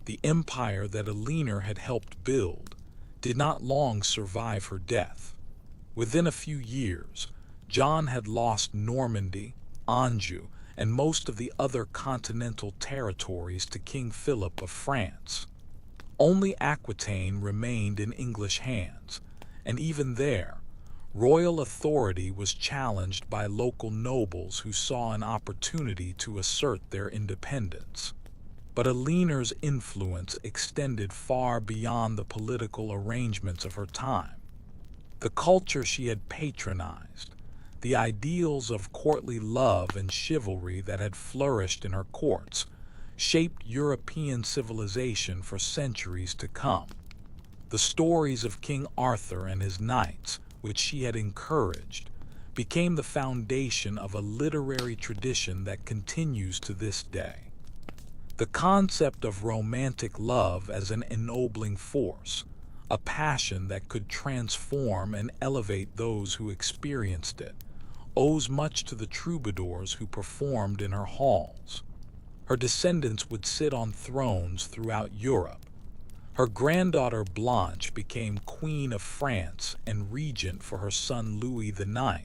The empire that Eleanor had helped build did not long survive her death. Within a few years, John had lost Normandy, Anjou, and most of the other continental territories to King Philip of France. Only Aquitaine remained in English hands, and even there, royal authority was challenged by local nobles who saw an opportunity to assert their independence. But Eleanor's influence extended far beyond the political arrangements of her time. The culture she had patronized, the ideals of courtly love and chivalry that had flourished in her courts, shaped European civilization for centuries to come. The stories of King Arthur and his knights, which she had encouraged, became the foundation of a literary tradition that continues to this day. The concept of romantic love as an ennobling force, a passion that could transform and elevate those who experienced it, owes much to the troubadours who performed in her halls. Her descendants would sit on thrones throughout Europe. Her granddaughter Blanche became Queen of France and regent for her son Louis IX,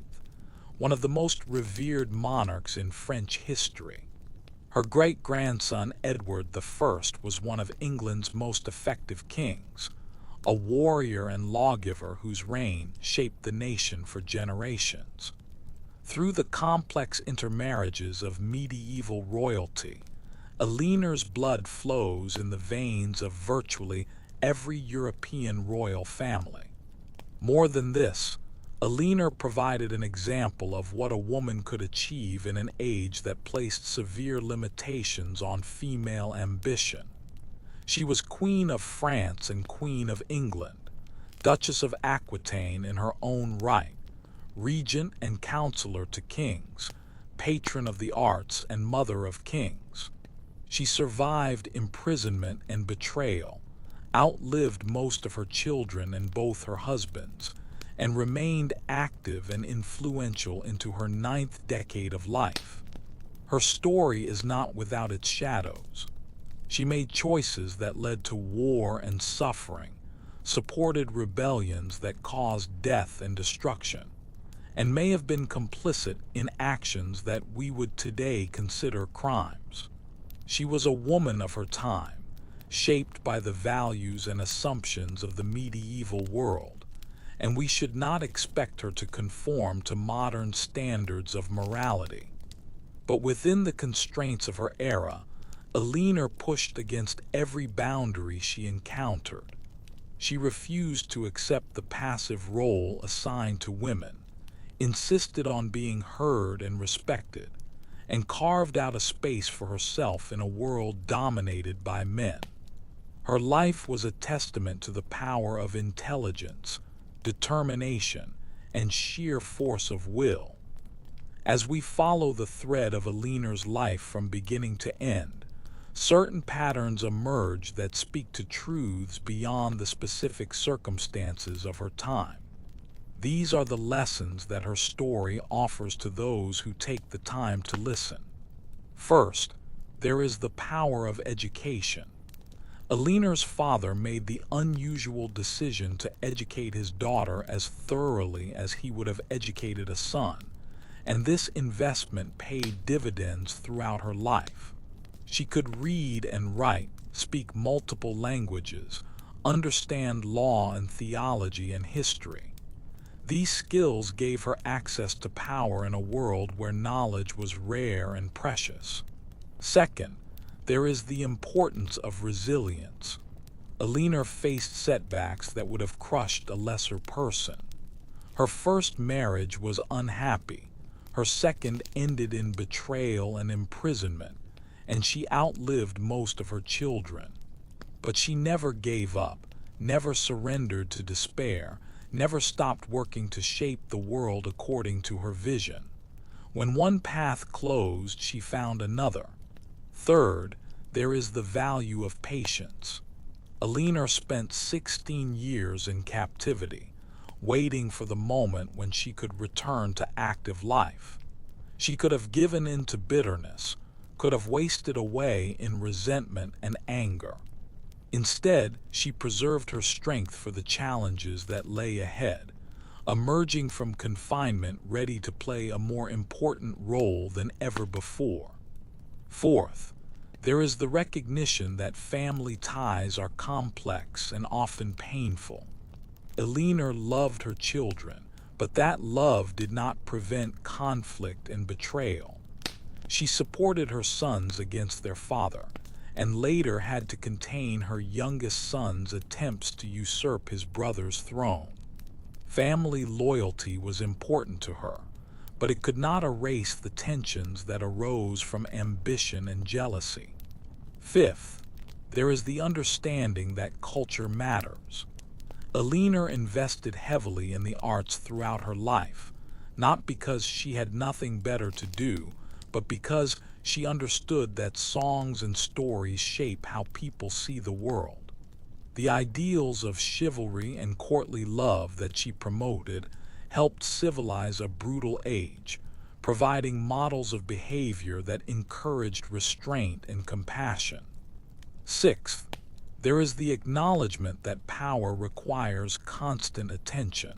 one of the most revered monarchs in French history. Her great-grandson Edward I was one of England's most effective kings, a warrior and lawgiver whose reign shaped the nation for generations. Through the complex intermarriages of medieval royalty, Eleanor's blood flows in the veins of virtually every European royal family. More than this, Eleanor provided an example of what a woman could achieve in an age that placed severe limitations on female ambition. She was Queen of France and Queen of England, Duchess of Aquitaine in her own right, regent and counselor to kings, patron of the arts and mother of kings. She survived imprisonment and betrayal, outlived most of her children and both her husbands, and remained active and influential into her 9th decade of life. Her story is not without its shadows. She made choices that led to war and suffering, supported rebellions that caused death and destruction, and may have been complicit in actions that we would today consider crimes. She was a woman of her time, shaped by the values and assumptions of the medieval world, and we should not expect her to conform to modern standards of morality. But within the constraints of her era, Eleanor pushed against every boundary she encountered. She refused to accept the passive role assigned to women, insisted on being heard and respected, and carved out a space for herself in a world dominated by men. Her life was a testament to the power of intelligence, determination, and sheer force of will. As we follow the thread of Eleanor's life from beginning to end, certain patterns emerge that speak to truths beyond the specific circumstances of her time. These are the lessons that her story offers to those who take the time to listen. First, there is the power of education. Eleanor's father made the unusual decision to educate his daughter as thoroughly as he would have educated a son, and this investment paid dividends throughout her life. She could read and write, speak multiple languages, understand law and theology and history. These skills gave her access to power in a world where knowledge was rare and precious. Second, there is the importance of resilience. Eleanor faced setbacks that would have crushed a lesser person. Her first marriage was unhappy. Her second ended in betrayal and imprisonment, and she outlived most of her children. But she never gave up, never surrendered to despair, never stopped working to shape the world according to her vision. When one path closed, she found another. Third, there is the value of patience. Eleanor spent 16 years in captivity, waiting for the moment when she could return to active life. She could have given in to bitterness, could have wasted away in resentment and anger. Instead, she preserved her strength for the challenges that lay ahead, emerging from confinement ready to play a more important role than ever before. Fourth, there is the recognition that family ties are complex and often painful. Eleanor loved her children, but that love did not prevent conflict and betrayal. She supported her sons against their father, and later had to contain her youngest son's attempts to usurp his brother's throne. Family loyalty was important to her, but it could not erase the tensions that arose from ambition and jealousy. Fifth, there is the understanding that culture matters. Eleanor invested heavily in the arts throughout her life, not because she had nothing better to do, but because she understood that songs and stories shape how people see the world. The ideals of chivalry and courtly love that she promoted helped civilize a brutal age, providing models of behavior that encouraged restraint and compassion. Sixth, there is the acknowledgement that power requires constant attention.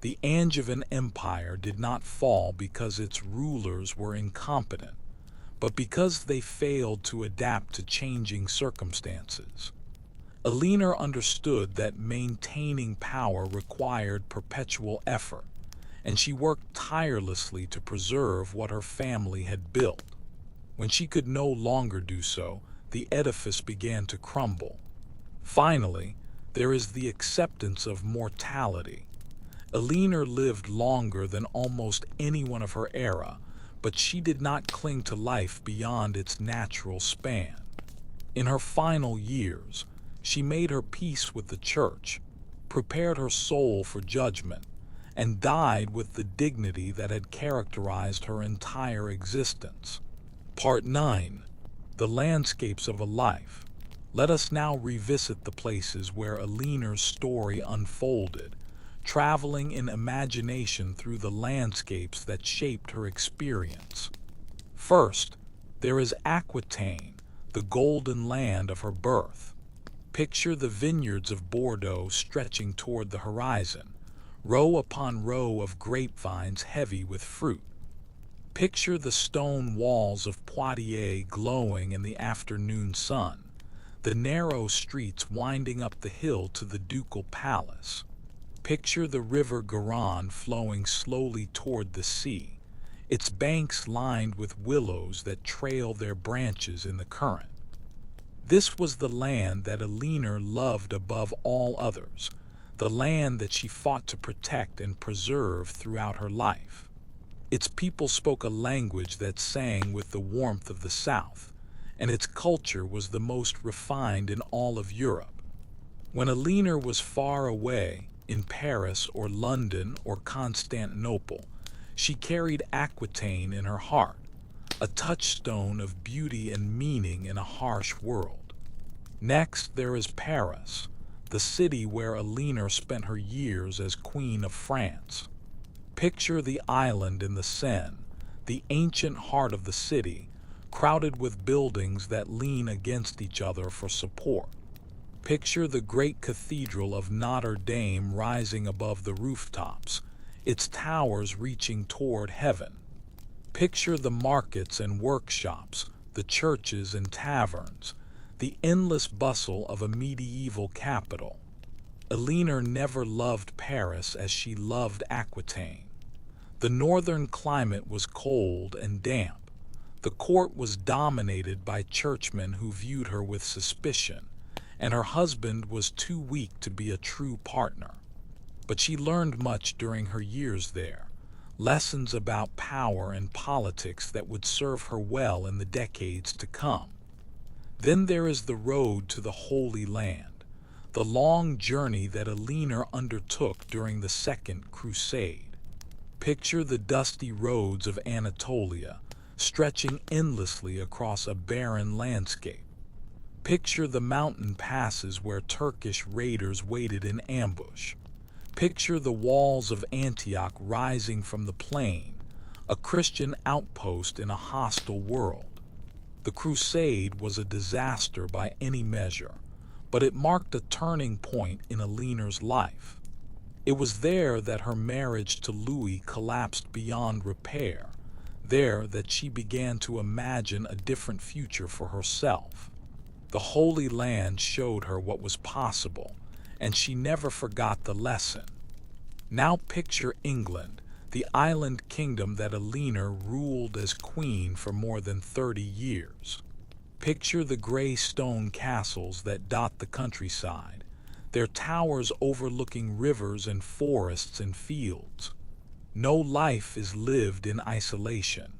The Angevin Empire did not fall because its rulers were incompetent, but because they failed to adapt to changing circumstances. Eleanor understood that maintaining power required perpetual effort, and she worked tirelessly to preserve what her family had built. When she could no longer do so, the edifice began to crumble. Finally, there is the acceptance of mortality. Eleanor lived longer than almost anyone of her era, but she did not cling to life beyond its natural span. In her final years, she made her peace with the church, prepared her soul for judgment, and died with the dignity that had characterized her entire existence. Part 9. The Landscapes of a Life. Let us now revisit the places where Eleanor's story unfolded, traveling in imagination through the landscapes that shaped her experience. First, there is Aquitaine, the golden land of her birth. Picture the vineyards of Bordeaux stretching toward the horizon, row upon row of grapevines heavy with fruit. Picture the stone walls of Poitiers glowing in the afternoon sun, the narrow streets winding up the hill to the ducal palace. Picture the river Garonne flowing slowly toward the sea, its banks lined with willows that trail their branches in the current. This was the land that Eleanor loved above all others, the land that she fought to protect and preserve throughout her life. Its people spoke a language that sang with the warmth of the South, and its culture was the most refined in all of Europe. When Eleanor was far away, in Paris or London or Constantinople, she carried Aquitaine in her heart, a touchstone of beauty and meaning in a harsh world. Next, there is Paris, the city where Eleanor spent her years as Queen of France. Picture the island in the Seine, the ancient heart of the city, crowded with buildings that lean against each other for support. Picture the great cathedral of Notre Dame rising above the rooftops, its towers reaching toward heaven. Picture the markets and workshops, the churches and taverns, the endless bustle of a medieval capital. Eleanor never loved Paris as she loved Aquitaine. The northern climate was cold and damp. The court was dominated by churchmen who viewed her with suspicion, and her husband was too weak to be a true partner. But she learned much during her years there, lessons about power and politics that would serve her well in the decades to come. Then there is the road to the Holy Land, the long journey that Eleanor undertook during the Second Crusade. Picture the dusty roads of Anatolia, stretching endlessly across a barren landscape. Picture the mountain passes where Turkish raiders waited in ambush. Picture the walls of Antioch rising from the plain, a Christian outpost in a hostile world. The crusade was a disaster by any measure, but it marked a turning point in Eleanor's life. It was there that her marriage to Louis collapsed beyond repair, there that she began to imagine a different future for herself. The Holy Land showed her what was possible, and she never forgot the lesson. Now picture England, the island kingdom that Eleanor ruled as queen for more than 30 years. Picture the gray stone castles that dot the countryside, their towers overlooking rivers and forests and fields. No life is lived in isolation.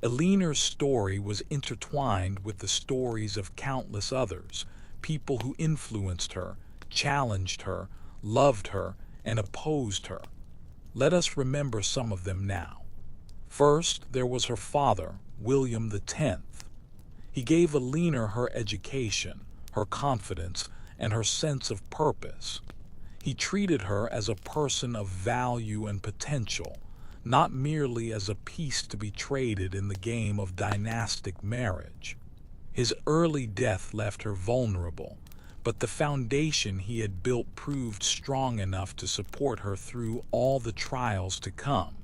Eleanor's story was intertwined with the stories of countless others, people who influenced her, challenged her, loved her, and opposed her. Let us remember some of them now. First, there was her father, William X. He gave Eleanor her education, her confidence, and her sense of purpose. He treated her as a person of value and potential, not merely as a piece to be traded in the game of dynastic marriage. His early death left her vulnerable, but the foundation he had built proved strong enough to support her through all the trials to come.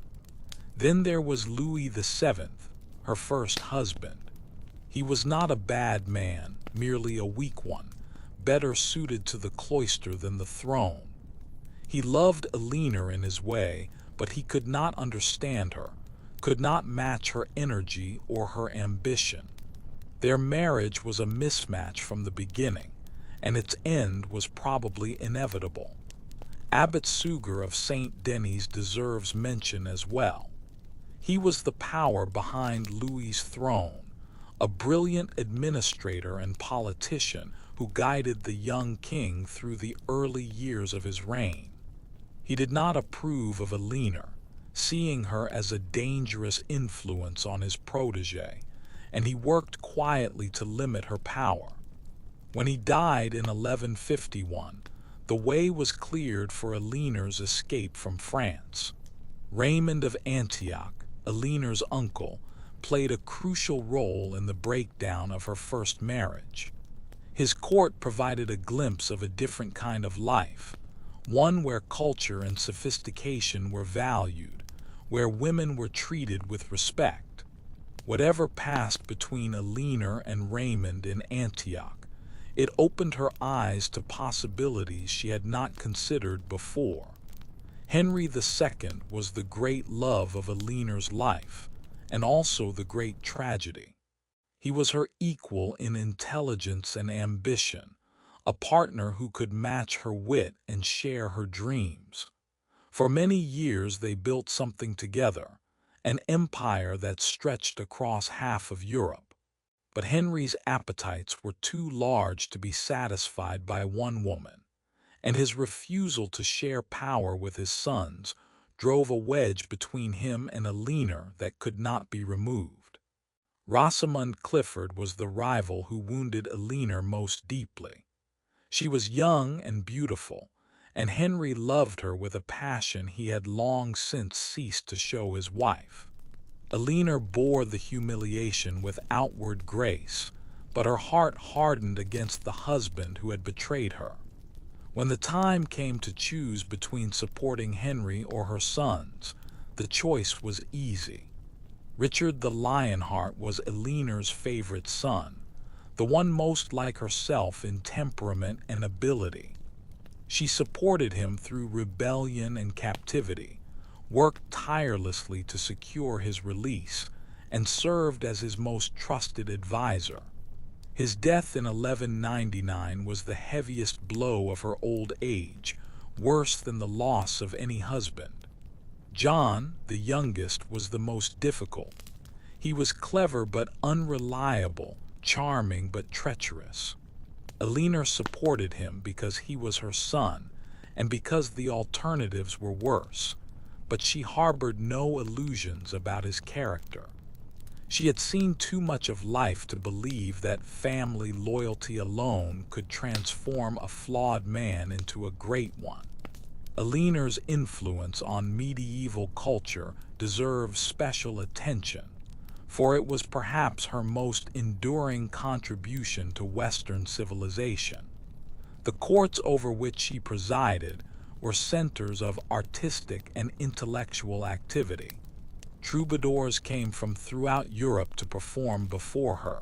Then there was Louis VII, her first husband. He was not a bad man, merely a weak one, better suited to the cloister than the throne. He loved Eleanor in his way, but he could not understand her, could not match her energy or her ambition. Their marriage was a mismatch from the beginning, and its end was probably inevitable. Abbot Suger of St. Denis deserves mention as well. He was the power behind Louis's throne, a brilliant administrator and politician who guided the young king through the early years of his reign. He did not approve of Eleanor, seeing her as a dangerous influence on his protege, and he worked quietly to limit her power. When he died in 1151, the way was cleared for Eleanor's escape from France. Raymond of Antioch, Eleanor's uncle, played a crucial role in the breakdown of her first marriage. His court provided a glimpse of a different kind of life, one where culture and sophistication were valued, where women were treated with respect. Whatever passed between Eleanor and Raymond in Antioch, it opened her eyes to possibilities she had not considered before. Henry II was the great love of Eleanor's life, and also the great tragedy. He was her equal in intelligence and ambition, a partner who could match her wit and share her dreams. For many years they built something together, an empire that stretched across half of Europe. But Henry's appetites were too large to be satisfied by one woman, and his refusal to share power with his sons drove a wedge between him and Eleanor that could not be removed. Rosamund Clifford was the rival who wounded Eleanor most deeply. She was young and beautiful, and Henry loved her with a passion he had long since ceased to show his wife. Eleanor bore the humiliation with outward grace, but her heart hardened against the husband who had betrayed her. When the time came to choose between supporting Henry or her sons, the choice was easy. Richard the Lionheart was Eleanor's favorite son, the one most like herself in temperament and ability. She supported him through rebellion and captivity, worked tirelessly to secure his release, and served as his most trusted advisor. His death in 1199 was the heaviest blow of her old age, worse than the loss of any husband. John, the youngest, was the most difficult. He was clever but unreliable, charming but treacherous. Eleanor supported him because he was her son, and because the alternatives were worse, but she harbored no illusions about his character. She had seen too much of life to believe that family loyalty alone could transform a flawed man into a great one. Eleanor's influence on medieval culture deserves special attention, for it was perhaps her most enduring contribution to Western civilization. The courts over which she presided were centers of artistic and intellectual activity. Troubadours came from throughout Europe to perform before her,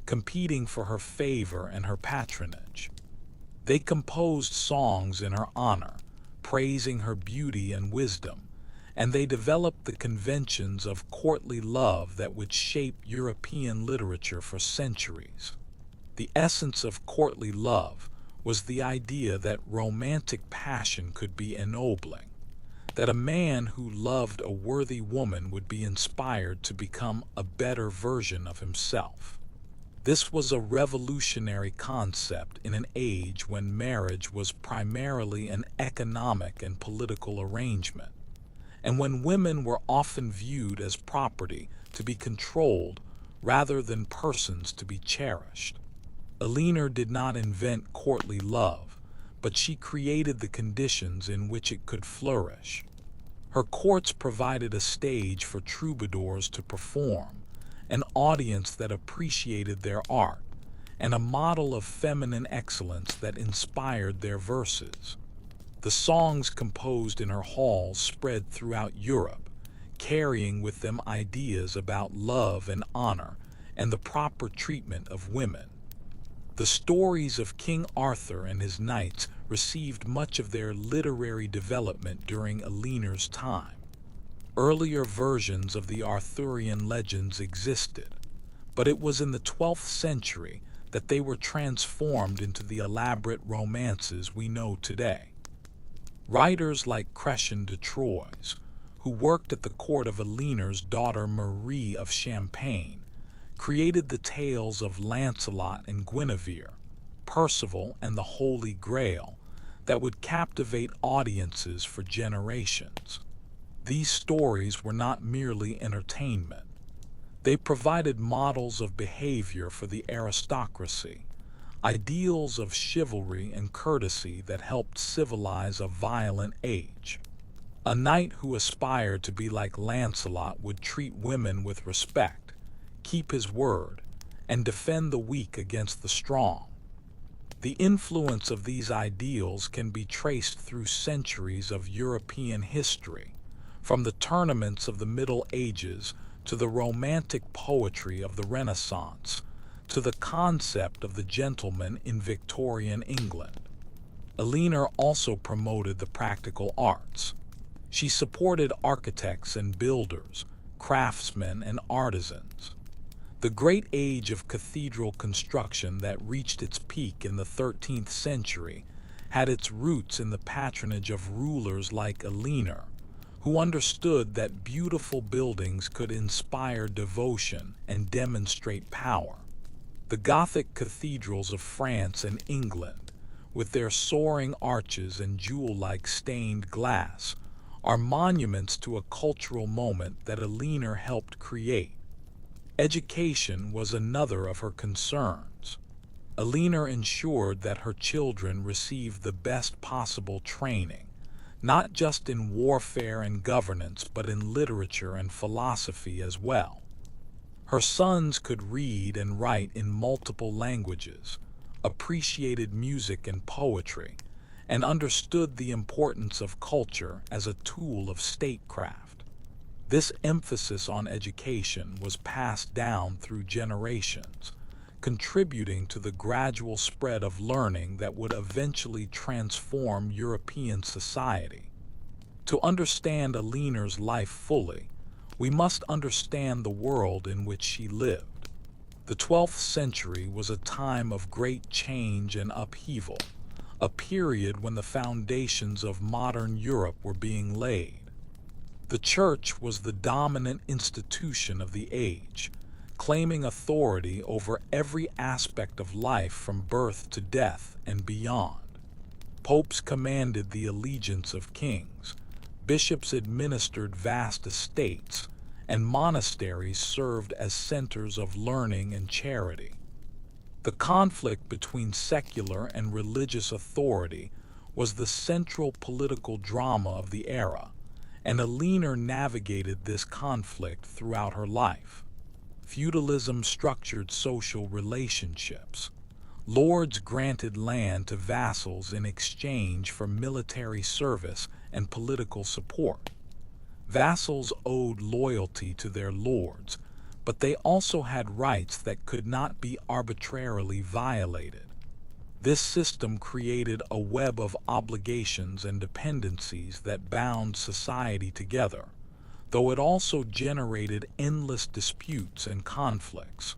competing for her favor and her patronage. They composed songs in her honor, praising her beauty and wisdom, and they developed the conventions of courtly love that would shape European literature for centuries. The essence of courtly love was the idea that romantic passion could be ennobling, that a man who loved a worthy woman would be inspired to become a better version of himself. This was a revolutionary concept in an age when marriage was primarily an economic and political arrangement, and when women were often viewed as property to be controlled rather than persons to be cherished. Eleanor did not invent courtly love, but she created the conditions in which it could flourish. Her courts provided a stage for troubadours to perform, an audience that appreciated their art, and a model of feminine excellence that inspired their verses. The songs composed in her halls spread throughout Europe, carrying with them ideas about love and honor and the proper treatment of women. The stories of King Arthur and his knights received much of their literary development during Eleanor's time. Earlier versions of the Arthurian legends existed, but it was in the 12th century that they were transformed into the elaborate romances we know today. Writers like Cresson de Troyes, who worked at the court of Eleanor's daughter Marie of Champagne, created the tales of Lancelot and Guinevere, Percival and the Holy Grail that would captivate audiences for generations. These stories were not merely entertainment. They provided models of behavior for the aristocracy, ideals of chivalry and courtesy that helped civilize a violent age. A knight who aspired to be like Lancelot would treat women with respect, keep his word, and defend the weak against the strong. The influence of these ideals can be traced through centuries of European history, from the tournaments of the Middle Ages to the romantic poetry of the Renaissance, to the concept of the gentleman in Victorian England. Eleanor also promoted the practical arts. She supported architects and builders, craftsmen and artisans. The great age of cathedral construction that reached its peak in the 13th century had its roots in the patronage of rulers like Eleanor, who understood that beautiful buildings could inspire devotion and demonstrate power. The Gothic cathedrals of France and England, with their soaring arches and jewel-like stained glass, are monuments to a cultural moment that Eleanor helped create. Education was another of her concerns. Eleanor ensured that her children received the best possible training, not just in warfare and governance, but in literature and philosophy as well. Her sons could read and write in multiple languages, appreciated music and poetry, and understood the importance of culture as a tool of statecraft. This emphasis on education was passed down through generations, contributing to the gradual spread of learning that would eventually transform European society. To understand Eleanor's life fully, we must understand the world in which she lived. The 12th century was a time of great change and upheaval, a period when the foundations of modern Europe were being laid. The church was the dominant institution of the age, claiming authority over every aspect of life from birth to death and beyond. Popes commanded the allegiance of kings, bishops administered vast estates, and monasteries served as centers of learning and charity. The conflict between secular and religious authority was the central political drama of the era, and Eleanor navigated this conflict throughout her life. Feudalism structured social relationships. Lords granted land to vassals in exchange for military service and political support. Vassals owed loyalty to their lords, but they also had rights that could not be arbitrarily violated. This system created a web of obligations and dependencies that bound society together, though it also generated endless disputes and conflicts.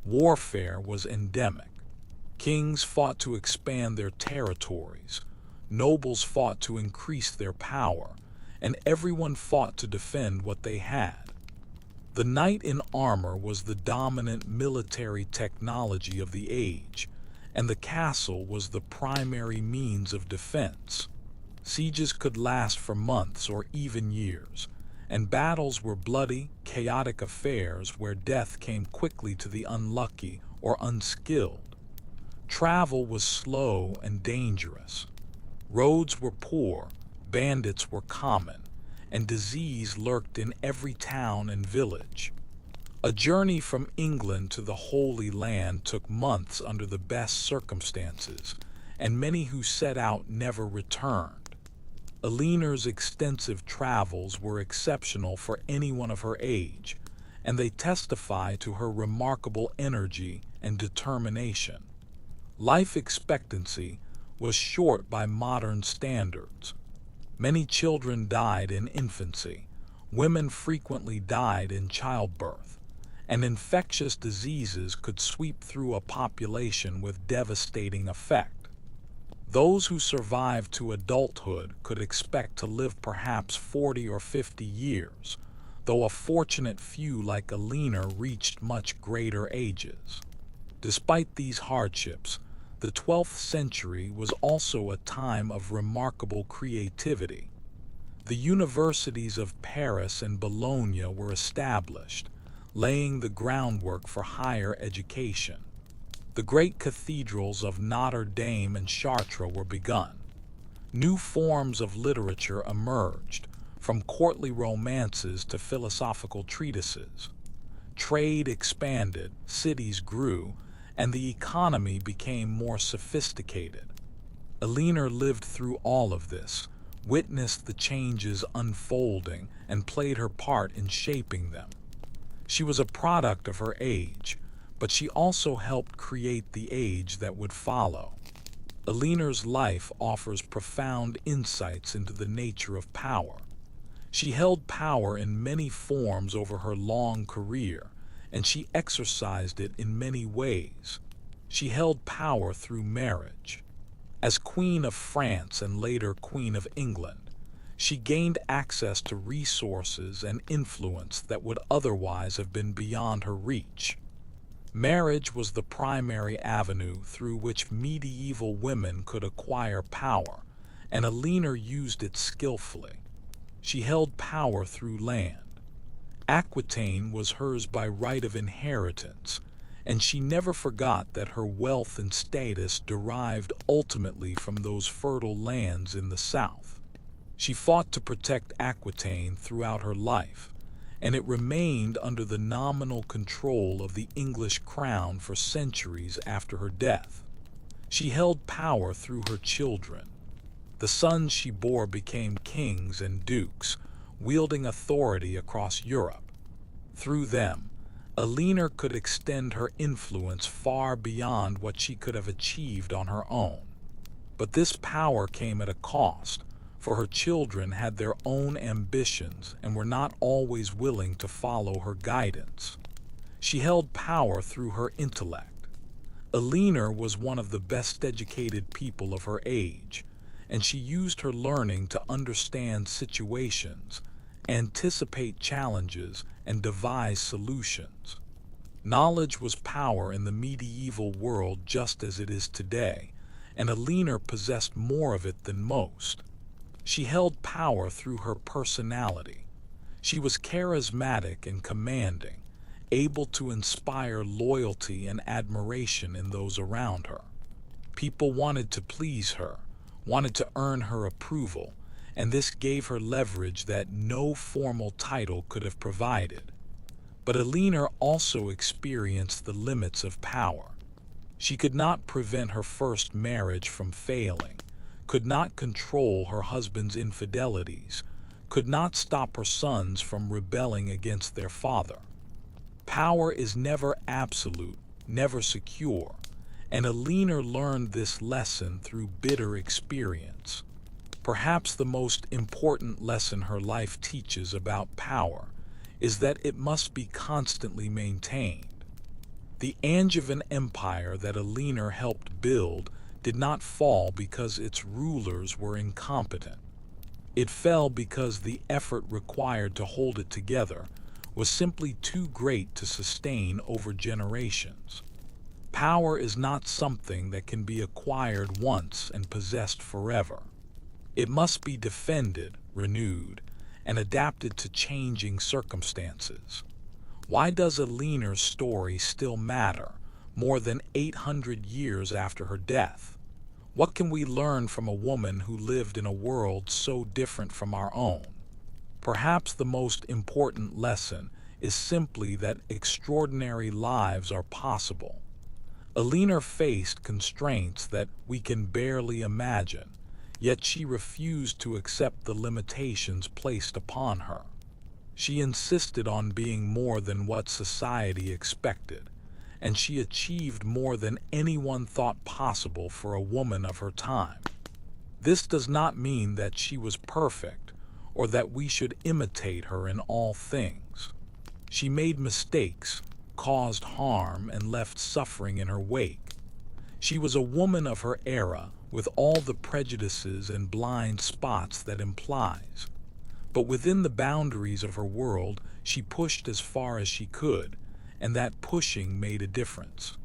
Warfare was endemic. Kings fought to expand their territories, nobles fought to increase their power, and everyone fought to defend what they had. The knight in armor was the dominant military technology of the age, and the castle was the primary means of defense. Sieges could last for months or even years, and battles were bloody, chaotic affairs where death came quickly to the unlucky or unskilled. Travel was slow and dangerous. Roads were poor, bandits were common, and disease lurked in every town and village. A journey from England to the Holy Land took months under the best circumstances, and many who set out never returned. Eleanor's extensive travels were exceptional for anyone of her age, and they testify to her remarkable energy and determination. Life expectancy was short by modern standards. Many children died in infancy, women frequently died in childbirth, and infectious diseases could sweep through a population with devastating effect. Those who survived to adulthood could expect to live perhaps 40 or 50 years, though a fortunate few like Eleanor reached much greater ages. Despite these hardships, the 12th century was also a time of remarkable creativity. The universities of Paris and Bologna were established, laying the groundwork for higher education. The great cathedrals of Notre Dame and Chartres were begun. New forms of literature emerged, from courtly romances to philosophical treatises. Trade expanded, cities grew, and the economy became more sophisticated. Eleanor lived through all of this, witnessed the changes unfolding, and played her part in shaping them. She was a product of her age, but she also helped create the age that would follow. Eleanor's life offers profound insights into the nature of power. She held power in many forms over her long career, and she exercised it in many ways. She held power through marriage. As Queen of France and later Queen of England, she gained access to resources and influence that would otherwise have been beyond her reach. Marriage was the primary avenue through which medieval women could acquire power, and Eleanor used it skillfully. She held power through land. Aquitaine was hers by right of inheritance, and she never forgot that her wealth and status derived ultimately from those fertile lands in the south. She fought to protect Aquitaine throughout her life, and it remained under the nominal control of the English crown for centuries after her death. She held power through her children. The sons she bore became kings and dukes, wielding authority across Europe. Through them, Eleanor could extend her influence far beyond what she could have achieved on her own. But this power came at a cost, for her children had their own ambitions and were not always willing to follow her guidance. She held power through her intellect. Eleanor was one of the best educated people of her age, and she used her learning to understand situations, anticipate challenges, and devise solutions. Knowledge was power in the medieval world just as it is today, and Eleanor possessed more of it than most. She held power through her personality. She was charismatic and commanding, able to inspire loyalty and admiration in those around her. People wanted to please her, wanted to earn her approval, and this gave her leverage that no formal title could have provided. But Eleanor also experienced the limits of power. She could not prevent her first marriage from failing, could not control her husband's infidelities, could not stop her sons from rebelling against their father. Power is never absolute, never secure, and Eleanor learned this lesson through bitter experience. Perhaps the most important lesson her life teaches about power is that it must be constantly maintained. The Angevin Empire that Eleanor helped build did not fall because its rulers were incompetent. It fell because the effort required to hold it together was simply too great to sustain over generations. Power is not something that can be acquired once and possessed forever. It must be defended, renewed, and adapted to changing circumstances. Why does Eleanor's story still matter, more than 800 years after her death. What can we learn from a woman who lived in a world so different from our own? Perhaps the most important lesson is simply that extraordinary lives are possible. Eleanor faced constraints that we can barely imagine, yet she refused to accept the limitations placed upon her. She insisted on being more than what society expected, and she achieved more than anyone thought possible for a woman of her time. This does not mean that she was perfect, or that we should imitate her in all things. She made mistakes, caused harm, and left suffering in her wake. She was a woman of her era, with all the prejudices and blind spots that implies. But within the boundaries of her world, she pushed as far as she could, and that pushing made a difference.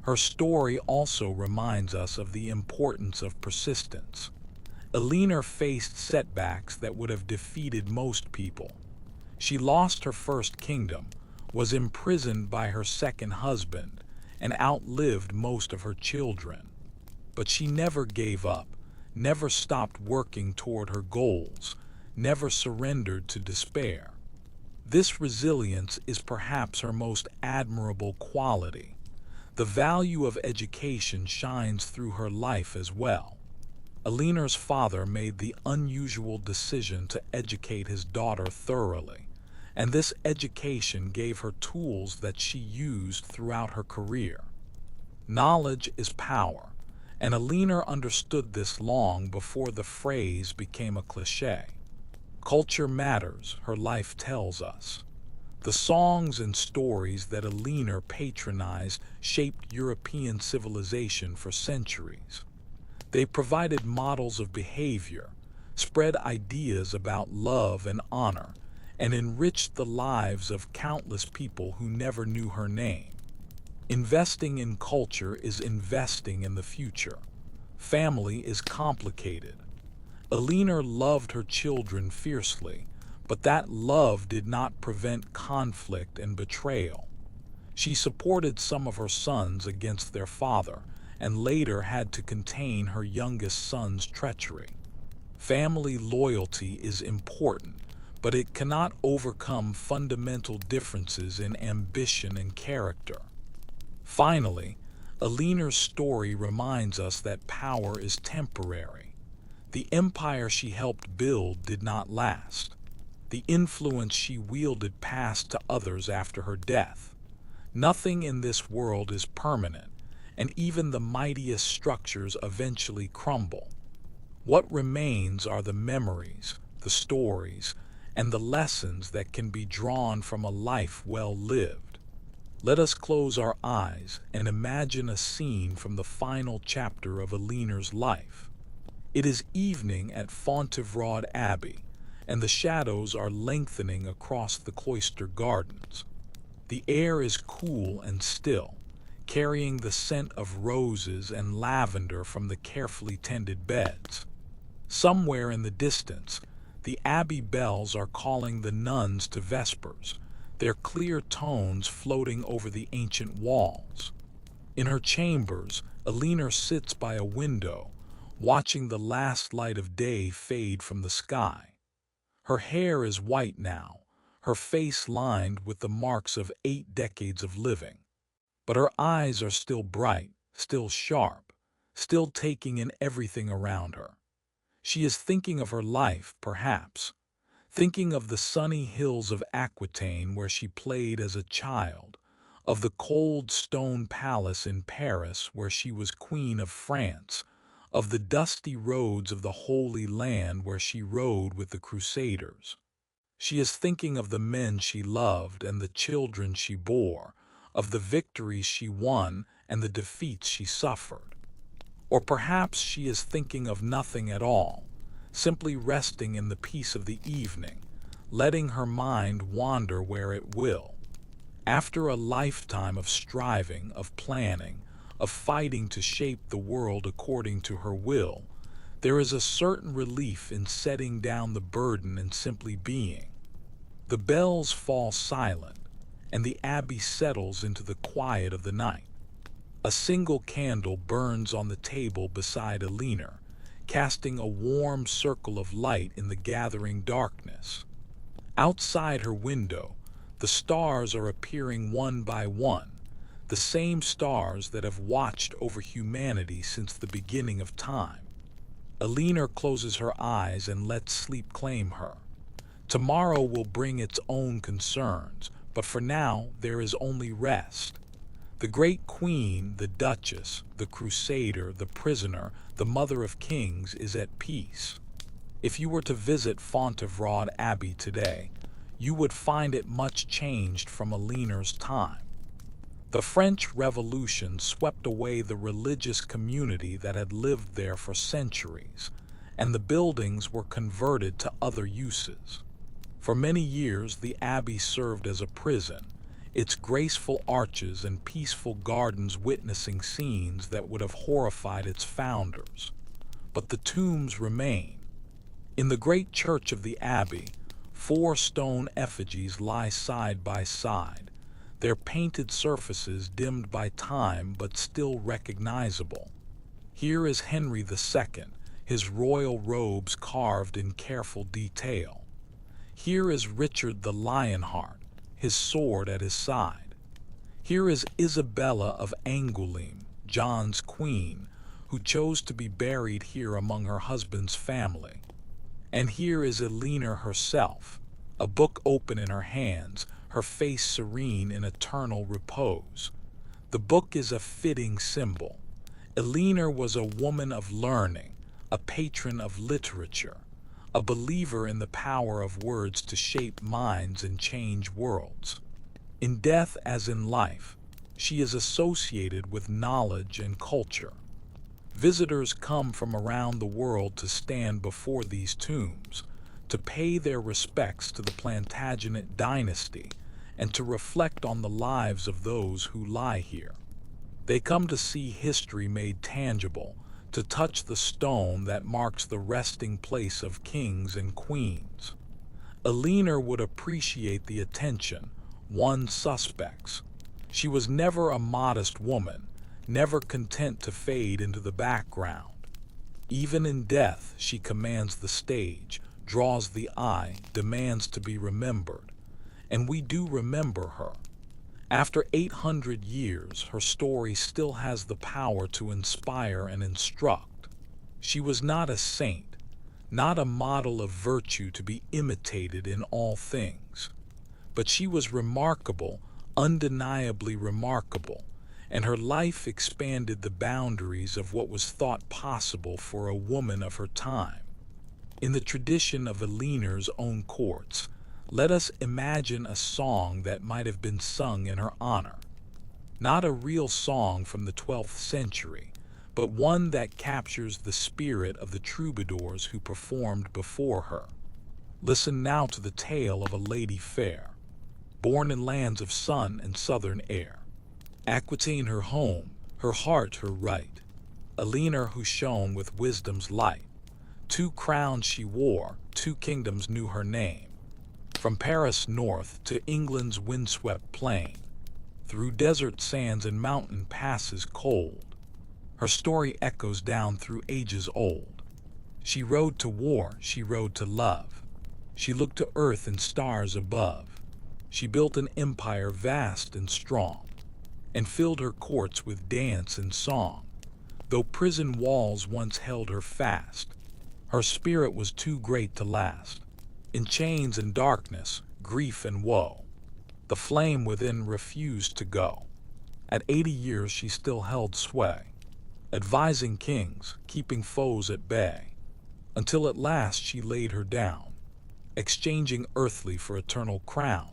Her story also reminds us of the importance of persistence. Eleanor faced setbacks that would have defeated most people. She lost her first kingdom, was imprisoned by her second husband, and outlived most of her children. But she never gave up, never stopped working toward her goals, never surrendered to despair. This resilience is perhaps her most admirable quality. The value of education shines through her life as well. Eleanor's father made the unusual decision to educate his daughter thoroughly, and this education gave her tools that she used throughout her career. Knowledge is power, and Eleanor understood this long before the phrase became a cliché. Culture matters, her life tells us. The songs and stories that Eleanor patronized shaped European civilization for centuries. They provided models of behavior, spread ideas about love and honor, and enriched the lives of countless people who never knew her name. Investing in culture is investing in the future. Family is complicated. Eleanor loved her children fiercely, but that love did not prevent conflict and betrayal. She supported some of her sons against their father, and later had to contain her youngest son's treachery. Family loyalty is important, but it cannot overcome fundamental differences in ambition and character. Finally, Eleanor's story reminds us that power is temporary. The empire she helped build did not last. The influence she wielded passed to others after her death. Nothing in this world is permanent, and even the mightiest structures eventually crumble. What remains are the memories, the stories, and the lessons that can be drawn from a life well lived. Let us close our eyes and imagine a scene from the final chapter of Eleanor's life. It is evening at Fontevraud Abbey, and the shadows are lengthening across the cloister gardens. The air is cool and still, carrying the scent of roses and lavender from the carefully tended beds. Somewhere in the distance, the abbey bells are calling the nuns to vespers, their clear tones floating over the ancient walls. In her chambers, Eleanor sits by a window, watching the last light of day fade from the sky. Her hair is white now, her face lined with the marks of 8 decades of living. But her eyes are still bright, still sharp, still taking in everything around her. She is thinking of her life, perhaps, thinking of the sunny hills of Aquitaine where she played as a child, of the cold stone palace in Paris where she was Queen of France, of the dusty roads of the Holy Land where she rode with the Crusaders. She is thinking of the men she loved and the children she bore, of the victories she won and the defeats she suffered. Or perhaps she is thinking of nothing at all, simply resting in the peace of the evening, letting her mind wander where it will. After a lifetime of striving, of planning, of fighting to shape the world according to her will, there is a certain relief in setting down the burden and simply being. The bells fall silent, and the abbey settles into the quiet of the night. A single candle burns on the table beside Eleanor, casting a warm circle of light in the gathering darkness. Outside her window, the stars are appearing one by one, the same stars that have watched over humanity since the beginning of time. Eleanor closes her eyes and lets sleep claim her. Tomorrow will bring its own concerns, but for now there is only rest. The great queen, the duchess, the crusader, the prisoner, the mother of kings is at peace. If you were to visit Fontevraud Abbey today, you would find it much changed from Eleanor's time. The French Revolution swept away the religious community that had lived there for centuries, and the buildings were converted to other uses. For many years, the abbey served as a prison, its graceful arches and peaceful gardens witnessing scenes that would have horrified its founders. But the tombs remain. In the great church of the abbey, 4 stone effigies lie side by side, their painted surfaces dimmed by time but still recognizable. Here is Henry II, his royal robes carved in careful detail. Here is Richard the Lionheart, his sword at his side. Here is Isabella of Angoulême, John's queen, who chose to be buried here among her husband's family. And here is Eleanor herself, a book open in her hands, her face serene in eternal repose. The book is a fitting symbol. Eleanor was a woman of learning, a patron of literature, a believer in the power of words to shape minds and change worlds. In death as in life, she is associated with knowledge and culture. Visitors come from around the world to stand before these tombs, to pay their respects to the Plantagenet dynasty, and to reflect on the lives of those who lie here. They come to see history made tangible, to touch the stone that marks the resting place of kings and queens. Eleanor would appreciate the attention, won suspects. She was never a modest woman, never content to fade into the background. Even in death, she commands the stage, draws the eye, demands to be remembered. And we do remember her. After 800 years, her story still has the power to inspire and instruct. She was not a saint, not a model of virtue to be imitated in all things. But she was remarkable, undeniably remarkable, and her life expanded the boundaries of what was thought possible for a woman of her time. In the tradition of Eleanor's own courts, let us imagine a song that might have been sung in her honor. Not a real song from the 12th century, but one that captures the spirit of the troubadours who performed before her. Listen now to the tale of a lady fair, born in lands of sun and southern air. Aquitaine her home, her heart her right, Eleanor who shone with wisdom's light. 2 crowns she wore, 2 kingdoms knew her name. From Paris north to England's windswept plain, through desert sands and mountain passes cold, her story echoes down through ages old. She rode to war, she rode to love. She looked to earth and stars above. She built an empire vast and strong, and filled her courts with dance and song. Though prison walls once held her fast, her spirit was too great to last. In chains and darkness, grief and woe, the flame within refused to go. At 80 years she still held sway, advising kings, keeping foes at bay, until at last she laid her down, exchanging earthly for eternal crown.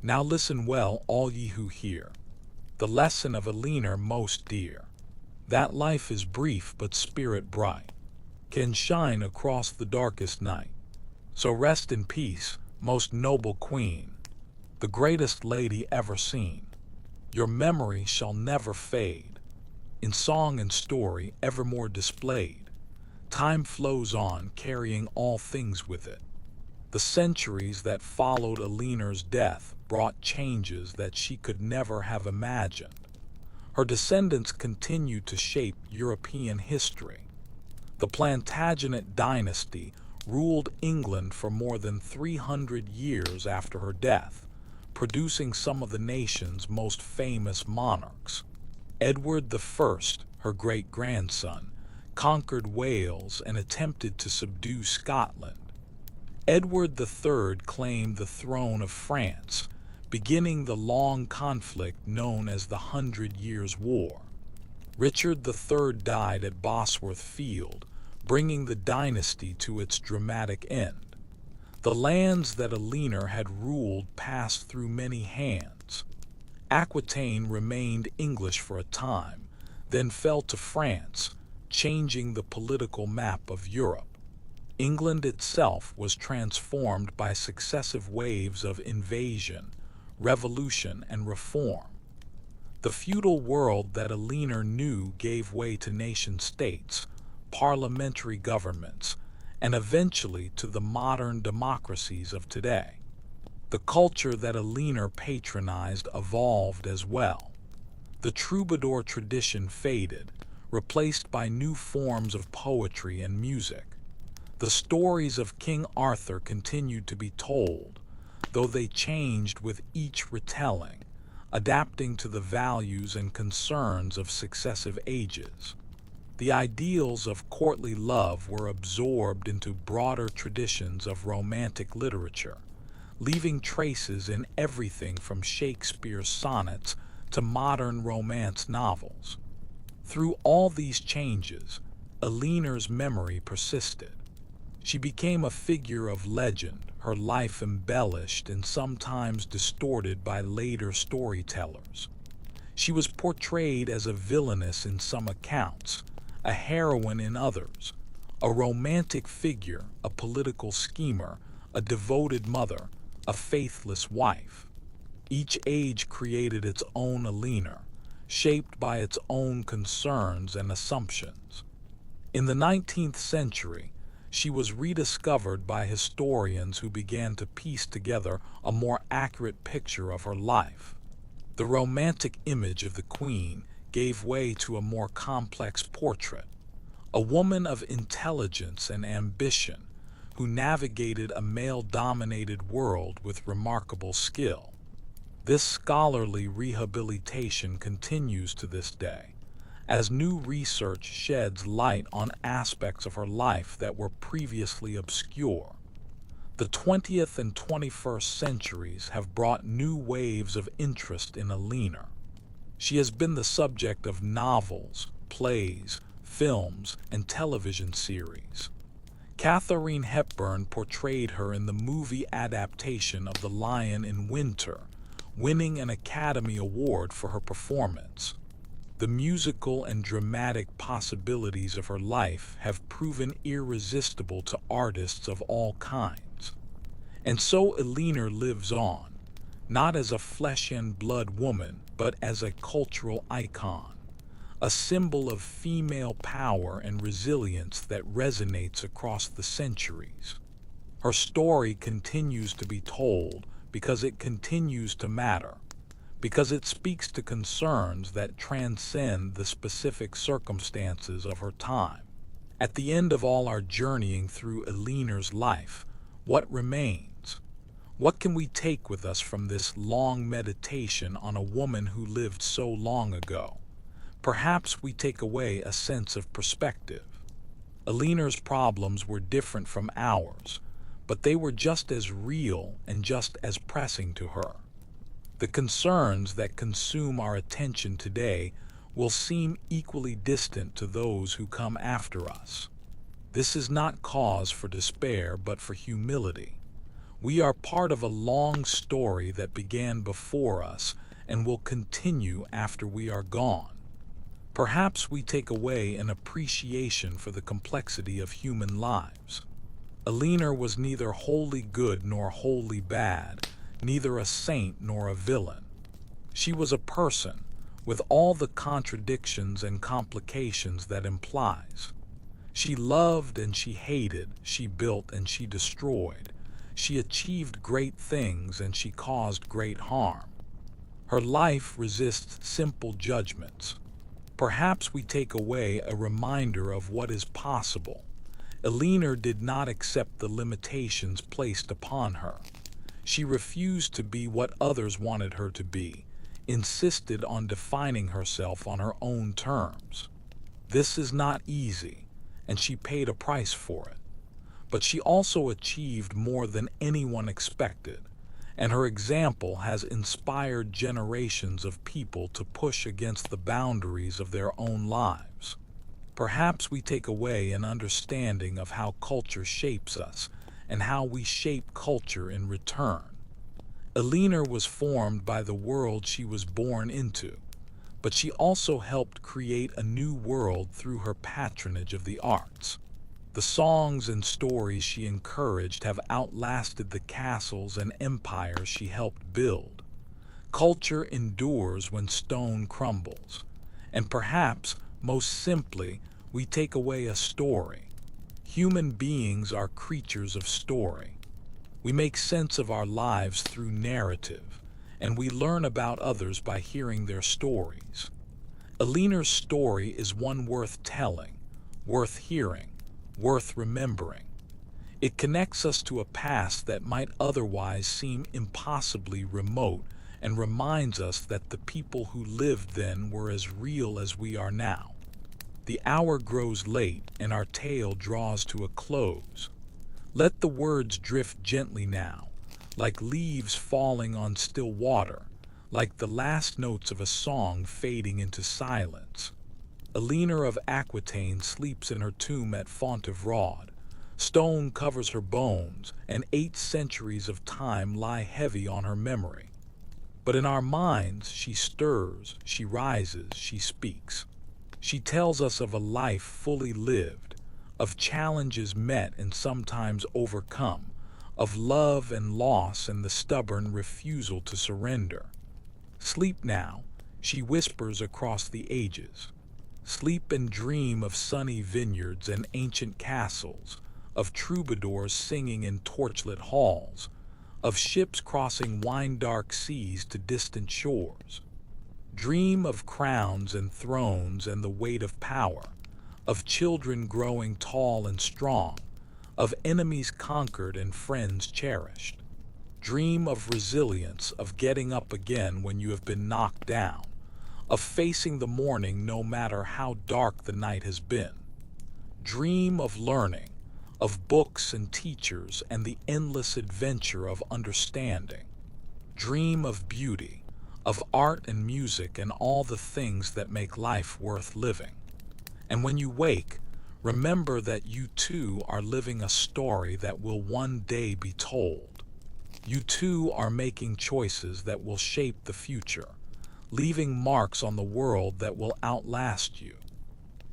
Now listen well, all ye who hear, the lesson of Eleanor most dear, that life is brief but spirit bright, can shine across the darkest night. So rest in peace, most noble queen, the greatest lady ever seen. Your memory shall never fade, in song and story evermore displayed. Time flows on, carrying all things with it. The centuries that followed Eleanor's death brought changes that she could never have imagined. Her descendants continued to shape European history. The Plantagenet dynasty ruled England for more than 300 years after her death, producing some of the nation's most famous monarchs. Edward I, her great-grandson, conquered Wales and attempted to subdue Scotland. Edward III claimed the throne of France, beginning the long conflict known as the 100 Years' War. Richard III died at Bosworth Field, bringing the dynasty to its dramatic end. The lands that Eleanor had ruled passed through many hands. Aquitaine remained English for a time, then fell to France, changing the political map of Europe. England itself was transformed by successive waves of invasion, revolution, and reform. The feudal world that Eleanor knew gave way to nation-states, parliamentary governments, and eventually to the modern democracies of today. The culture that Eleanor patronized evolved as well. The troubadour tradition faded, replaced by new forms of poetry and music. The stories of King Arthur continued to be told, though they changed with each retelling, adapting to the values and concerns of successive ages. The ideals of courtly love were absorbed into broader traditions of romantic literature, leaving traces in everything from Shakespeare's sonnets to modern romance novels. Through all these changes, Eleanor's memory persisted. She became a figure of legend, her life embellished and sometimes distorted by later storytellers. She was portrayed as a villainess in some accounts, a heroine in others, a romantic figure, a political schemer, a devoted mother, a faithless wife. Each age created its own Eleanor, shaped by its own concerns and assumptions. In the 19th century, she was rediscovered by historians who began to piece together a more accurate picture of her life. The romantic image of the Queen gave way to a more complex portrait, a woman of intelligence and ambition who navigated a male-dominated world with remarkable skill. This scholarly rehabilitation continues to this day, as new research sheds light on aspects of her life that were previously obscure. The 20th and 21st centuries have brought new waves of interest in Eleanor. She has been the subject of novels, plays, films, and television series. Katharine Hepburn portrayed her in the movie adaptation of The Lion in Winter, winning an Academy Award for her performance. The musical and dramatic possibilities of her life have proven irresistible to artists of all kinds. And so Eleanor lives on, not as a flesh and blood woman, but as a cultural icon, a symbol of female power and resilience that resonates across the centuries. Her story continues to be told because it continues to matter, because it speaks to concerns that transcend the specific circumstances of her time. At the end of all our journeying through Eleanor's life, what remains? What can we take with us from this long meditation on a woman who lived so long ago? Perhaps we take away a sense of perspective. Eleanor's problems were different from ours, but they were just as real and just as pressing to her. The concerns that consume our attention today will seem equally distant to those who come after us. This is not cause for despair, but for humility. We are part of a long story that began before us and will continue after we are gone. Perhaps we take away an appreciation for the complexity of human lives. Eleanor was neither wholly good nor wholly bad, neither a saint nor a villain. She was a person, with all the contradictions and complications that implies. She loved and she hated, she built and she destroyed. She achieved great things and she caused great harm. Her life resists simple judgments. Perhaps we take away a reminder of what is possible. Eleanor did not accept the limitations placed upon her. She refused to be what others wanted her to be, insisted on defining herself on her own terms. This is not easy, and she paid a price for it. But she also achieved more than anyone expected, and her example has inspired generations of people to push against the boundaries of their own lives. Perhaps we take away an understanding of how culture shapes us and how we shape culture in return. Eleanor was formed by the world she was born into, but she also helped create a new world through her patronage of the arts. The songs and stories she encouraged have outlasted the castles and empires she helped build. Culture endures when stone crumbles, and perhaps, most simply, we take away a story. Human beings are creatures of story. We make sense of our lives through narrative, and we learn about others by hearing their stories. Eleanor's story is one worth telling, worth hearing, worth remembering. It connects us to a past that might otherwise seem impossibly remote and reminds us that the people who lived then were as real as we are now. The hour grows late and our tale draws to a close. Let the words drift gently now, like leaves falling on still water, like the last notes of a song fading into silence. Eleanor of Aquitaine sleeps in her tomb at Fontevraud. Stone covers her bones, and 8 centuries of time lie heavy on her memory. But in our minds she stirs, she rises, she speaks. She tells us of a life fully lived, of challenges met and sometimes overcome, of love and loss and the stubborn refusal to surrender. Sleep now, she whispers across the ages. Sleep and dream of sunny vineyards and ancient castles, of troubadours singing in torchlit halls, of ships crossing wine-dark seas to distant shores. Dream of crowns and thrones and the weight of power, of children growing tall and strong, of enemies conquered and friends cherished. Dream of resilience, of getting up again when you have been knocked down, of facing the morning no matter how dark the night has been. Dream of learning, of books and teachers and the endless adventure of understanding. Dream of beauty, of art and music and all the things that make life worth living. And when you wake, remember that you too are living a story that will one day be told. You too are making choices that will shape the future, leaving marks on the world that will outlast you.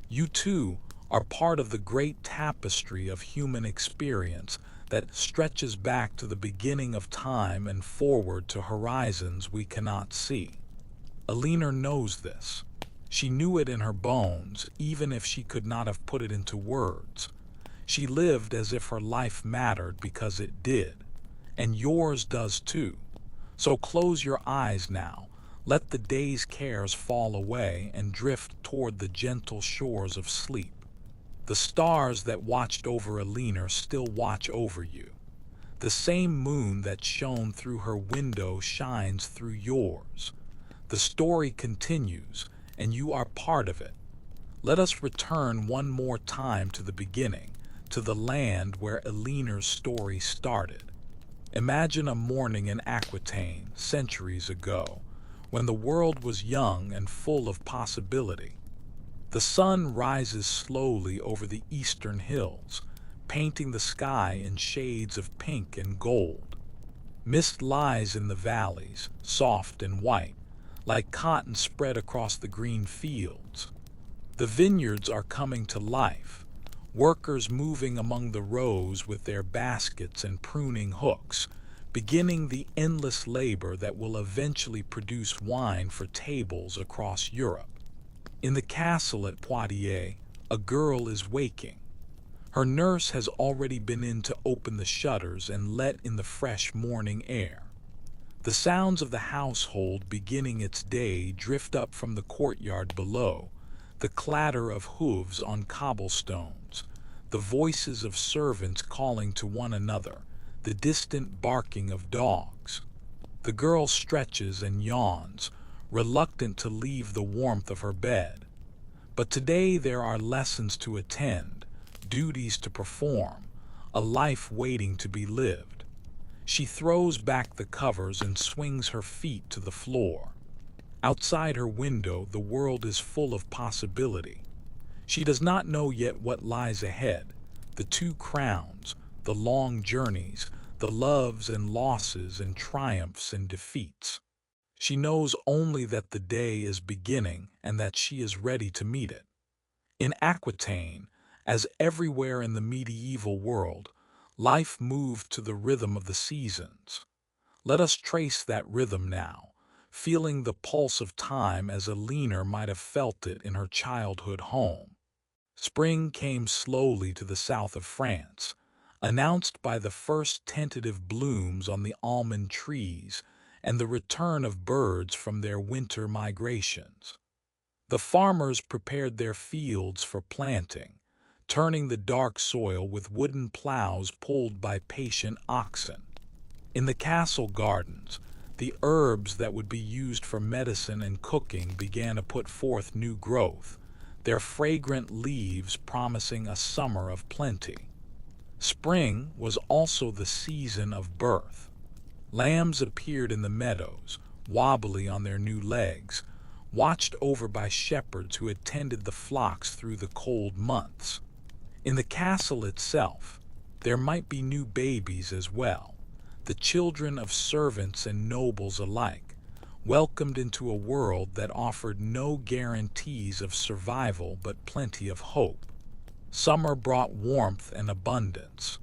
You too are part of the great tapestry of human experience that stretches back to the beginning of time and forward to horizons we cannot see. Eleanor knows this. She knew it in her bones, even if she could not have put it into words. She lived as if her life mattered because it did, and yours does too. So close your eyes now. Let the day's cares fall away and drift toward the gentle shores of sleep. The stars that watched over Eleanor still watch over you. The same moon that shone through her window shines through yours. The story continues, and you are part of it. Let us return one more time to the beginning, to the land where Eleanor's story started. Imagine a morning in Aquitaine, centuries ago, when the world was young and full of possibility. The sun rises slowly over the eastern hills, painting the sky in shades of pink and gold. Mist lies in the valleys, soft and white, like cotton spread across the green fields. The vineyards are coming to life, workers moving among the rows with their baskets and pruning hooks, beginning the endless labor that will eventually produce wine for tables across Europe. In the castle at Poitiers, a girl is waking. Her nurse has already been in to open the shutters and let in the fresh morning air. The sounds of the household beginning its day drift up from the courtyard below, the clatter of hooves on cobblestones, the voices of servants calling to one another, the distant barking of dogs. The girl stretches and yawns, reluctant to leave the warmth of her bed. But today there are lessons to attend, duties to perform, a life waiting to be lived. She throws back the covers and swings her feet to the floor. Outside her window, the world is full of possibility. She does not know yet what lies ahead, the two crowns, the long journeys, the loves and losses and triumphs and defeats. She knows only that the day is beginning and that she is ready to meet it. In Aquitaine, as everywhere in the medieval world, life moved to the rhythm of the seasons. Let us trace that rhythm now, feeling the pulse of time as Eleanor might have felt it in her childhood home. Spring came slowly to the south of France, announced by the first tentative blooms on the almond trees and the return of birds from their winter migrations. The farmers prepared their fields for planting, turning the dark soil with wooden plows pulled by patient oxen. In the castle gardens, the herbs that would be used for medicine and cooking began to put forth new growth, their fragrant leaves promising a summer of plenty. Spring was also the season of birth. Lambs appeared in the meadows, wobbly on their new legs, watched over by shepherds who had tended the flocks through the cold months. In the castle itself, there might be new babies as well, the children of servants and nobles alike, welcomed into a world that offered no guarantees of survival but plenty of hope. Summer brought warmth and abundance.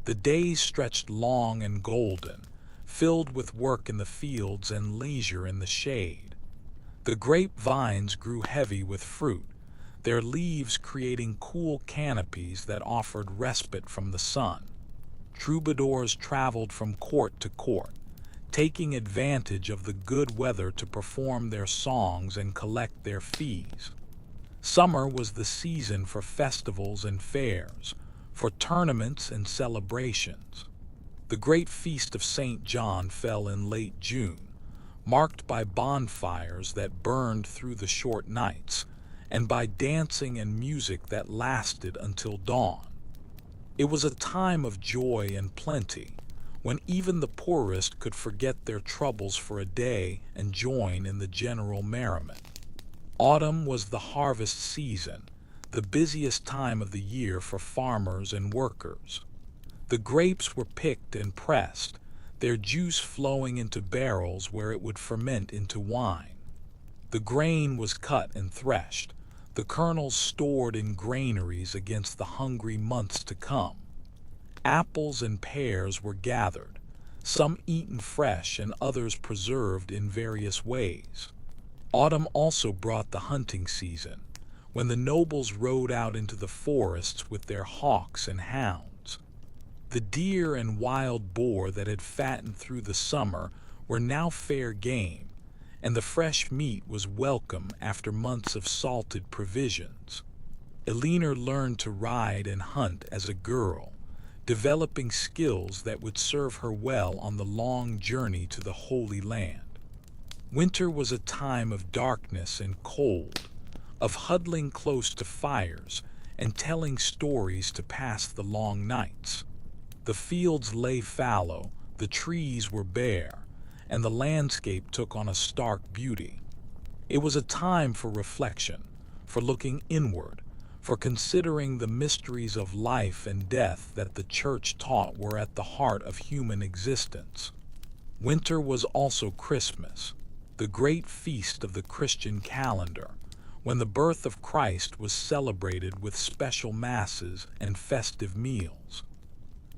The days stretched long and golden, filled with work in the fields and leisure in the shade. The grapevines grew heavy with fruit, their leaves creating cool canopies that offered respite from the sun. Troubadours traveled from court to court, taking advantage of the good weather to perform their songs and collect their fees. Summer was the season for festivals and fairs, for tournaments and celebrations. The great feast of St. John fell in late June, marked by bonfires that burned through the short nights, and by dancing and music that lasted until dawn. It was a time of joy and plenty, when even the poorest could forget their troubles for a day and join in the general merriment. Autumn was the harvest season, the busiest time of the year for farmers and workers. The grapes were picked and pressed, their juice flowing into barrels where it would ferment into wine. The grain was cut and threshed, the kernels stored in granaries against the hungry months to come. Apples and pears were gathered, some eaten fresh and others preserved in various ways. Autumn also brought the hunting season, when the nobles rode out into the forests with their hawks and hounds. The deer and wild boar that had fattened through the summer were now fair game, and the fresh meat was welcome after months of salted provisions. Eleanor learned to ride and hunt as a girl, developing skills that would serve her well on the long journey to the Holy Land. Winter was a time of darkness and cold, of huddling close to fires and telling stories to pass the long nights. The fields lay fallow, the trees were bare, and the landscape took on a stark beauty. It was a time for reflection, for looking inward, for considering the mysteries of life and death that the Church taught were at the heart of human existence. Winter was also Christmas, the great feast of the Christian calendar, when the birth of Christ was celebrated with special masses and festive meals.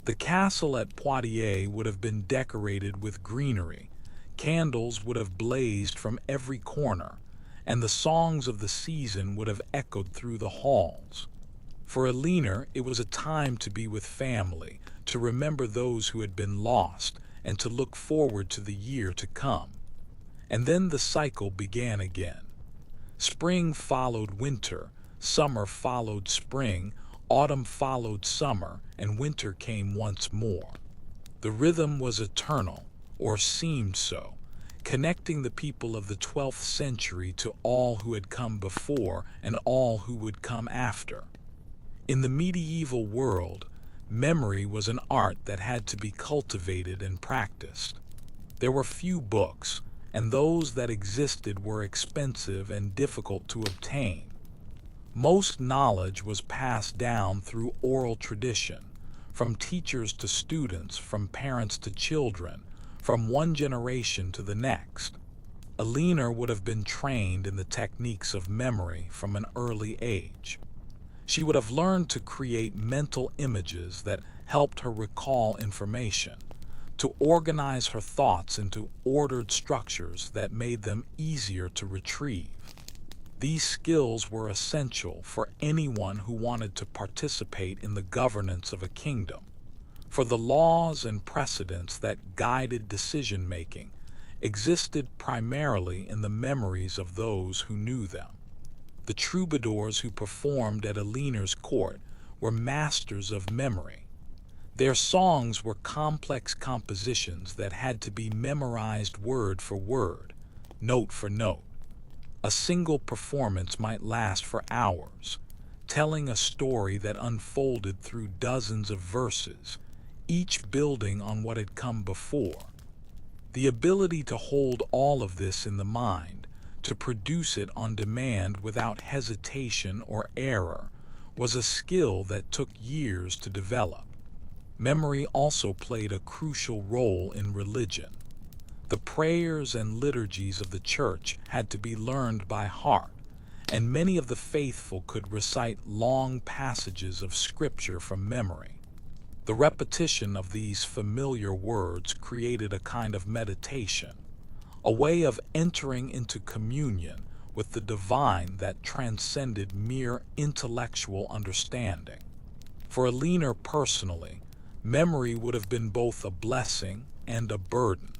The castle at Poitiers would have been decorated with greenery, candles would have blazed from every corner, and the songs of the season would have echoed through the halls. For Eleanor, it was a time to be with family, to remember those who had been lost, and to look forward to the year to come. And then the cycle began again. Spring followed winter, summer followed spring, autumn followed summer, and winter came once more. The rhythm was eternal, or seemed so, connecting the people of the 12th century to all who had come before and all who would come after. In the medieval world, memory was an art that had to be cultivated and practiced. There were few books, and those that existed were expensive and difficult to obtain. Most knowledge was passed down through oral tradition, from teachers to students, from parents to children, from one generation to the next. Eleanor would have been trained in the techniques of memory from an early age. She would have learned to create mental images that helped her recall information, to organize her thoughts into ordered structures that made them easier to retrieve. These skills were essential for anyone who wanted to participate in the governance of a kingdom, for the laws and precedents that guided decision-making existed primarily in the memories of those who knew them. The troubadours who performed at Eleanor's court were masters of memory. Their songs were complex compositions that had to be memorized word for word, note for note. A single performance might last for hours, telling a story that unfolded through dozens of verses, each building on what had come before. The ability to hold all of this in the mind, to produce it on demand without hesitation or error, was a skill that took years to develop. Memory also played a crucial role in religion. The prayers and liturgies of the church had to be learned by heart, and many of the faithful could recite long passages of scripture from memory. The repetition of these familiar words created a kind of meditation, a way of entering into communion with the divine that transcended mere intellectual understanding. For Eleanor personally, memory would have been both a blessing and a burden.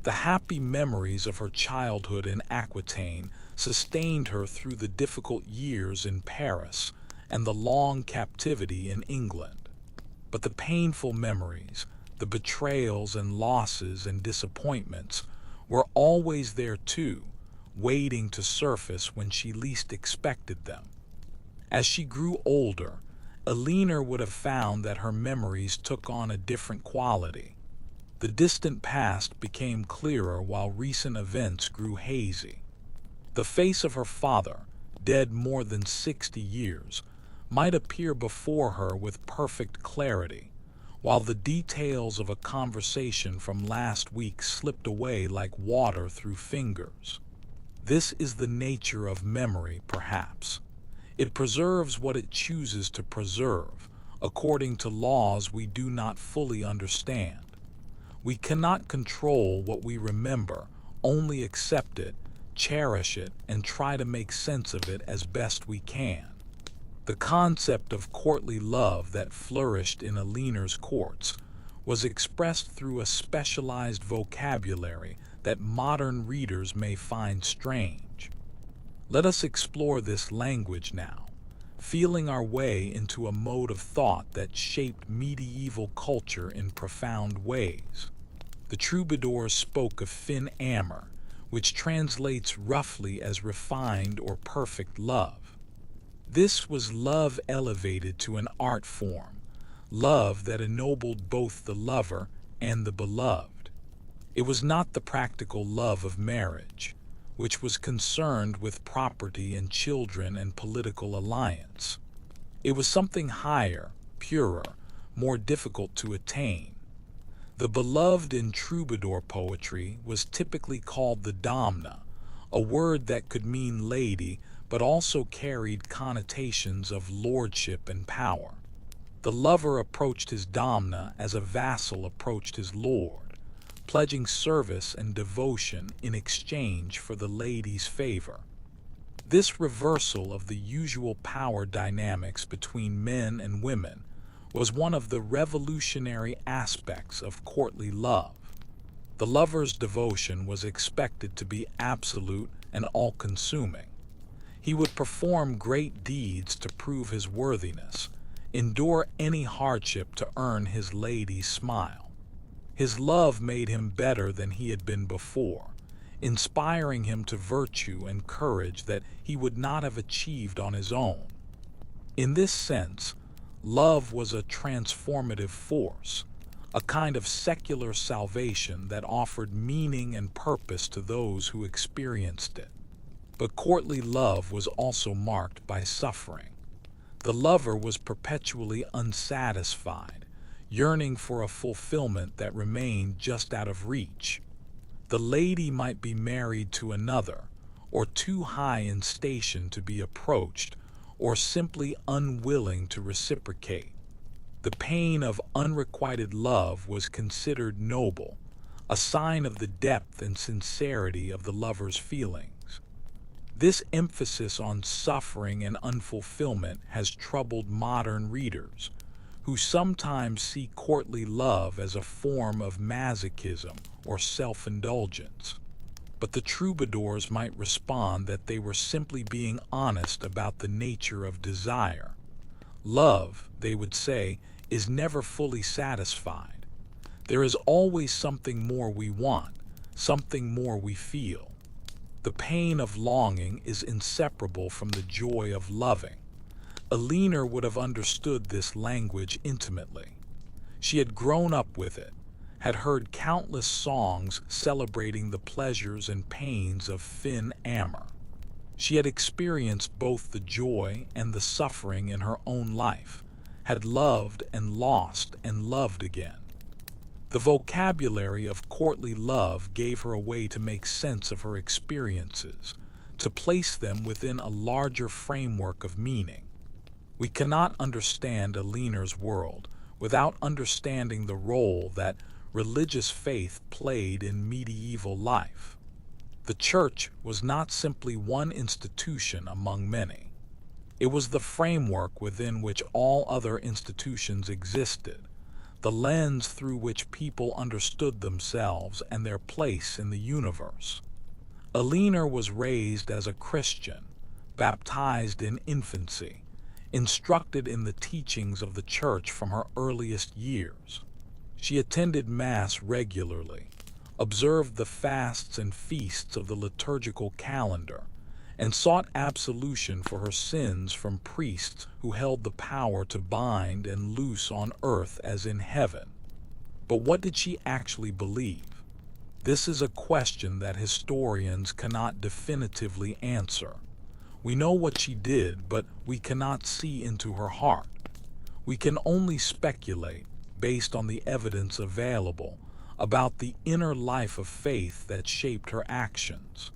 The happy memories of her childhood in Aquitaine sustained her through the difficult years in Paris and the long captivity in England. But the painful memories, the betrayals and losses and disappointments, were always there too, waiting to surface when she least expected them. As she grew older, Eleanor would have found that her memories took on a different quality. The distant past became clearer while recent events grew hazy. The face of her father, dead more than 60 years, might appear before her with perfect clarity, while the details of a conversation from last week slipped away like water through fingers. This is the nature of memory, perhaps. It preserves what it chooses to preserve, according to laws we do not fully understand. We cannot control what we remember, only accept it, cherish it, and try to make sense of it as best we can. The concept of courtly love that flourished in Eleanor's courts was expressed through a specialized vocabulary that modern readers may find strange. Let us explore this language now, feeling our way into a mode of thought that shaped medieval culture in profound ways. The troubadours spoke of fin amour, which translates roughly as refined or perfect love. This was love elevated to an art form, love that ennobled both the lover and the beloved. It was not the practical love of marriage, which was concerned with property and children and political alliance. It was something higher, purer, more difficult to attain. The beloved in troubadour poetry was typically called the damna, a word that could mean lady but also carried connotations of lordship and power. The lover approached his damna as a vassal approached his lord, pledging service and devotion in exchange for the lady's favor. This reversal of the usual power dynamics between men and women was one of the revolutionary aspects of courtly love. The lover's devotion was expected to be absolute and all-consuming. He would perform great deeds to prove his worthiness, endure any hardship to earn his lady's smile. His love made him better than he had been before, inspiring him to virtue and courage that he would not have achieved on his own. In this sense, love was a transformative force, a kind of secular salvation that offered meaning and purpose to those who experienced it. But courtly love was also marked by suffering. The lover was perpetually unsatisfied, yearning for a fulfillment that remained just out of reach. The lady might be married to another, or too high in station to be approached, or simply unwilling to reciprocate. The pain of unrequited love was considered noble, a sign of the depth and sincerity of the lover's feelings. This emphasis on suffering and unfulfillment has troubled modern readers, who sometimes see courtly love as a form of masochism or self-indulgence. But the troubadours might respond that they were simply being honest about the nature of desire. Love, they would say, is never fully satisfied. There is always something more we want, something more we feel. The pain of longing is inseparable from the joy of loving. Eleanor would have understood this language intimately. She had grown up with it, had heard countless songs celebrating the pleasures and pains of fin amour. She had experienced both the joy and the suffering in her own life, had loved and lost and loved again. The vocabulary of courtly love gave her a way to make sense of her experiences, to place them within a larger framework of meaning. We cannot understand Eleanor's world without understanding the role that religious faith played in medieval life. The church was not simply one institution among many. It was the framework within which all other institutions existed, the lens through which people understood themselves and their place in the universe. Eleanor was raised as a Christian, baptized in infancy, instructed in the teachings of the church from her earliest years. She attended Mass regularly, observed the fasts and feasts of the liturgical calendar, and sought absolution for her sins from priests who held the power to bind and loose on earth as in heaven. But what did she actually believe? This is a question that historians cannot definitively answer. We know what she did, but we cannot see into her heart. We can only speculate, based on the evidence available, about the inner life of faith that shaped her actions.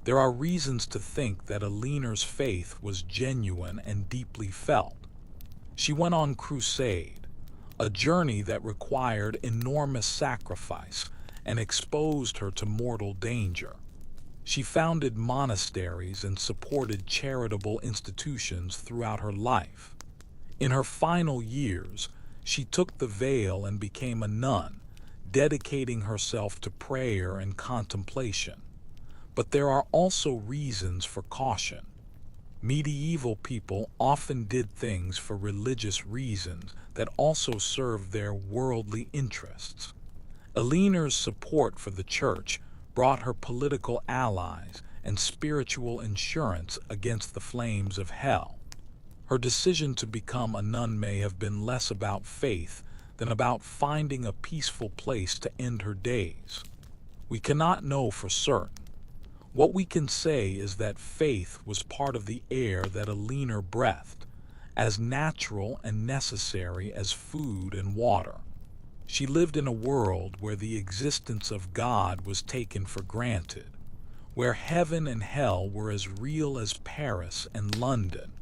There are reasons to think that Eleanor's faith was genuine and deeply felt. She went on crusade, a journey that required enormous sacrifice and exposed her to mortal danger. She founded monasteries and supported charitable institutions throughout her life. In her final years, she took the veil and became a nun, dedicating herself to prayer and contemplation. But there are also reasons for caution. Medieval people often did things for religious reasons that also served their worldly interests. Eleanor's support for the church brought her political allies and spiritual insurance against the flames of hell. Her decision to become a nun may have been less about faith than about finding a peaceful place to end her days. We cannot know for certain. What we can say is that faith was part of the air that Eleanor breathed, as natural and necessary as food and water. She lived in a world where the existence of God was taken for granted, where heaven and hell were as real as Paris and London,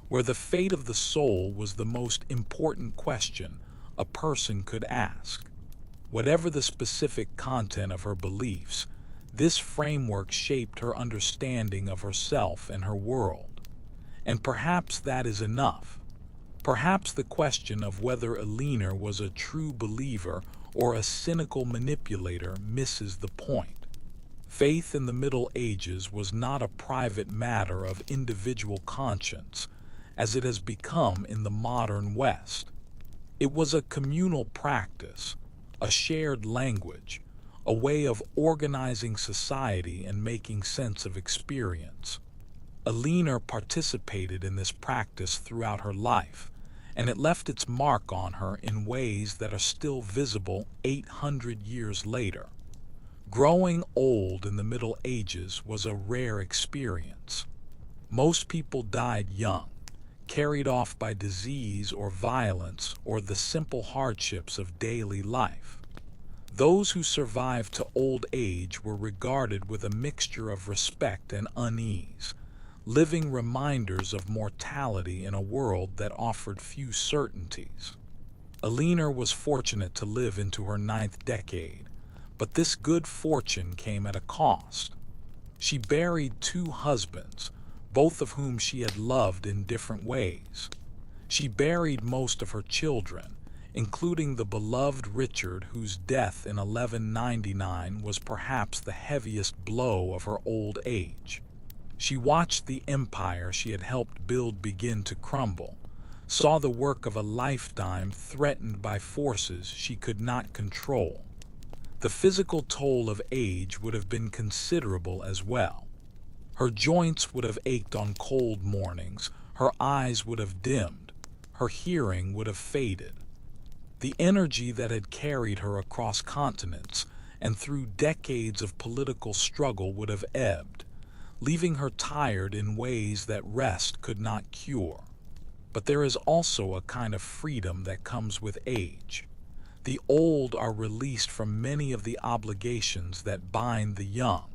where the fate of the soul was the most important question a person could ask. Whatever the specific content of her beliefs, this framework shaped her understanding of herself and her world. And perhaps that is enough. Perhaps the question of whether Eleanor was a true believer or a cynical manipulator misses the point. Faith in the Middle Ages was not a private matter of individual conscience, as it has become in the modern West. It was a communal practice, a shared language, a way of organizing society and making sense of experience. Eleanor participated in this practice throughout her life, and it left its mark on her in ways that are still visible 800 years later. Growing old in the Middle Ages was a rare experience. Most people died young, carried off by disease or violence or the simple hardships of daily life. Those who survived to old age were regarded with a mixture of respect and unease, living reminders of mortality in a world that offered few certainties. Eleanor was fortunate to live into her 9th decade, but this good fortune came at a cost. She buried 2 husbands, both of whom she had loved in different ways. She buried most of her children, including the beloved Richard, whose death in 1199 was perhaps the heaviest blow of her old age. She watched the empire she had helped build begin to crumble, saw the work of a lifetime threatened by forces she could not control. The physical toll of age would have been considerable as well. Her joints would have ached on cold mornings, her eyes would have dimmed, her hearing would have faded. The energy that had carried her across continents and through decades of political struggle would have ebbed, leaving her tired in ways that rest could not cure. But there is also a kind of freedom that comes with age. The old are released from many of the obligations that bind the young.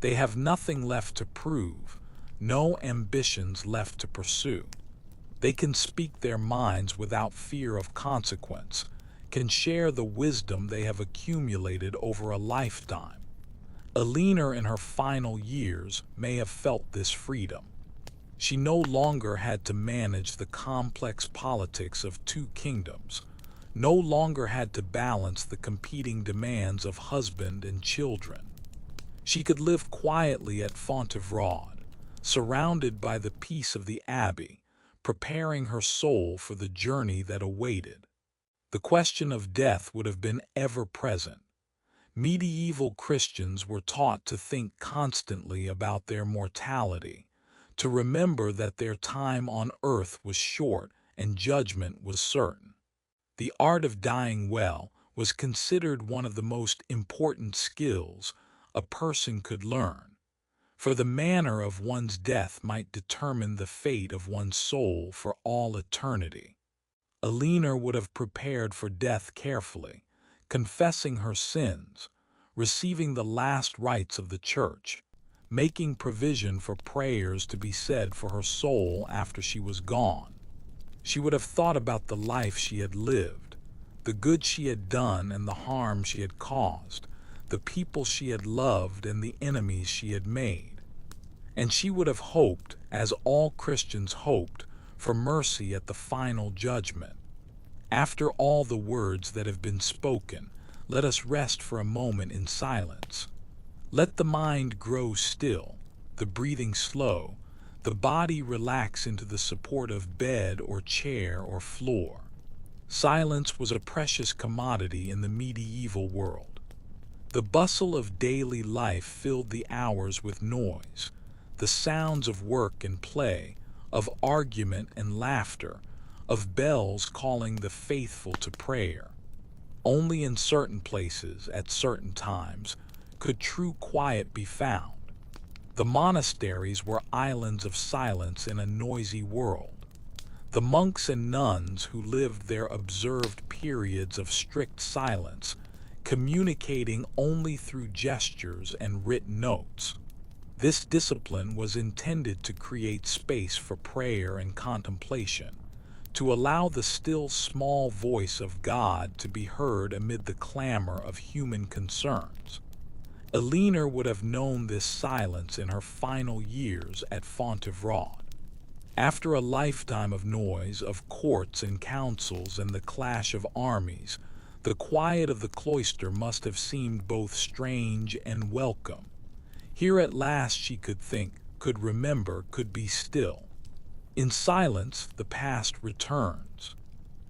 They have nothing left to prove, no ambitions left to pursue. They can speak their minds without fear of consequence, can share the wisdom they have accumulated over a lifetime. Eleanor in her final years may have felt this freedom. She no longer had to manage the complex politics of 2 kingdoms, no longer had to balance the competing demands of husband and children. She could live quietly at Fontevraud, surrounded by the peace of the abbey, preparing her soul for the journey that awaited. The question of death would have been ever present. Medieval Christians were taught to think constantly about their mortality, to remember that their time on earth was short and judgment was certain. The art of dying well was considered one of the most important skills a person could learn, for the manner of one's death might determine the fate of one's soul for all eternity. Eleanor would have prepared for death carefully, confessing her sins, receiving the last rites of the church, making provision for prayers to be said for her soul after she was gone. She would have thought about the life she had lived, the good she had done and the harm she had caused, the people she had loved and the enemies she had made. And she would have hoped, as all Christians hoped, for mercy at the final judgment. After all the words that have been spoken, let us rest for a moment in silence. Let the mind grow still, the breathing slow, the body relax into the support of bed or chair or floor. Silence was a precious commodity in the medieval world. The bustle of daily life filled the hours with noise, the sounds of work and play, of argument and laughter, of bells calling the faithful to prayer. Only in certain places, at certain times, could true quiet be found. The monasteries were islands of silence in a noisy world. The monks and nuns who lived there observed periods of strict silence, communicating only through gestures and written notes. This discipline was intended to create space for prayer and contemplation, to allow the still small voice of God to be heard amid the clamor of human concerns. Eleanor would have known this silence in her final years at Fontevraud. After a lifetime of noise, of courts and councils and the clash of armies, the quiet of the cloister must have seemed both strange and welcome. Here at last she could think, could remember, could be still. In silence, the past returns.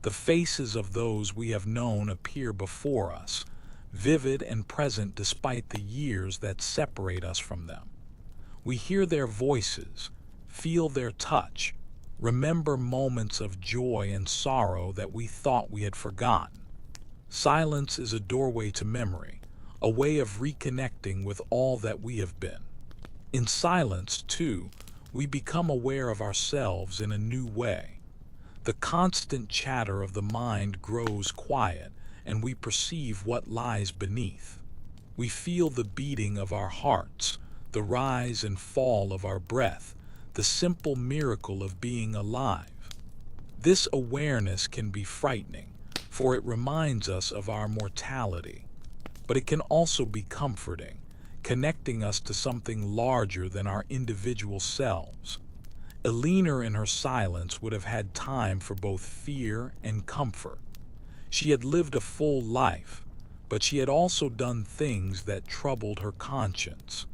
The faces of those we have known appear before us, vivid and present despite the years that separate us from them. We hear their voices, feel their touch, remember moments of joy and sorrow that we thought we had forgotten. Silence is a doorway to memory, a way of reconnecting with all that we have been. In silence, too, we become aware of ourselves in a new way. The constant chatter of the mind grows quiet, and we perceive what lies beneath. We feel the beating of our hearts, the rise and fall of our breath, the simple miracle of being alive. This awareness can be frightening, for it reminds us of our mortality. But it can also be comforting, connecting us to something larger than our individual selves. Eleanor in her silence would have had time for both fear and comfort. She had lived a full life, but she had also done things that troubled her conscience.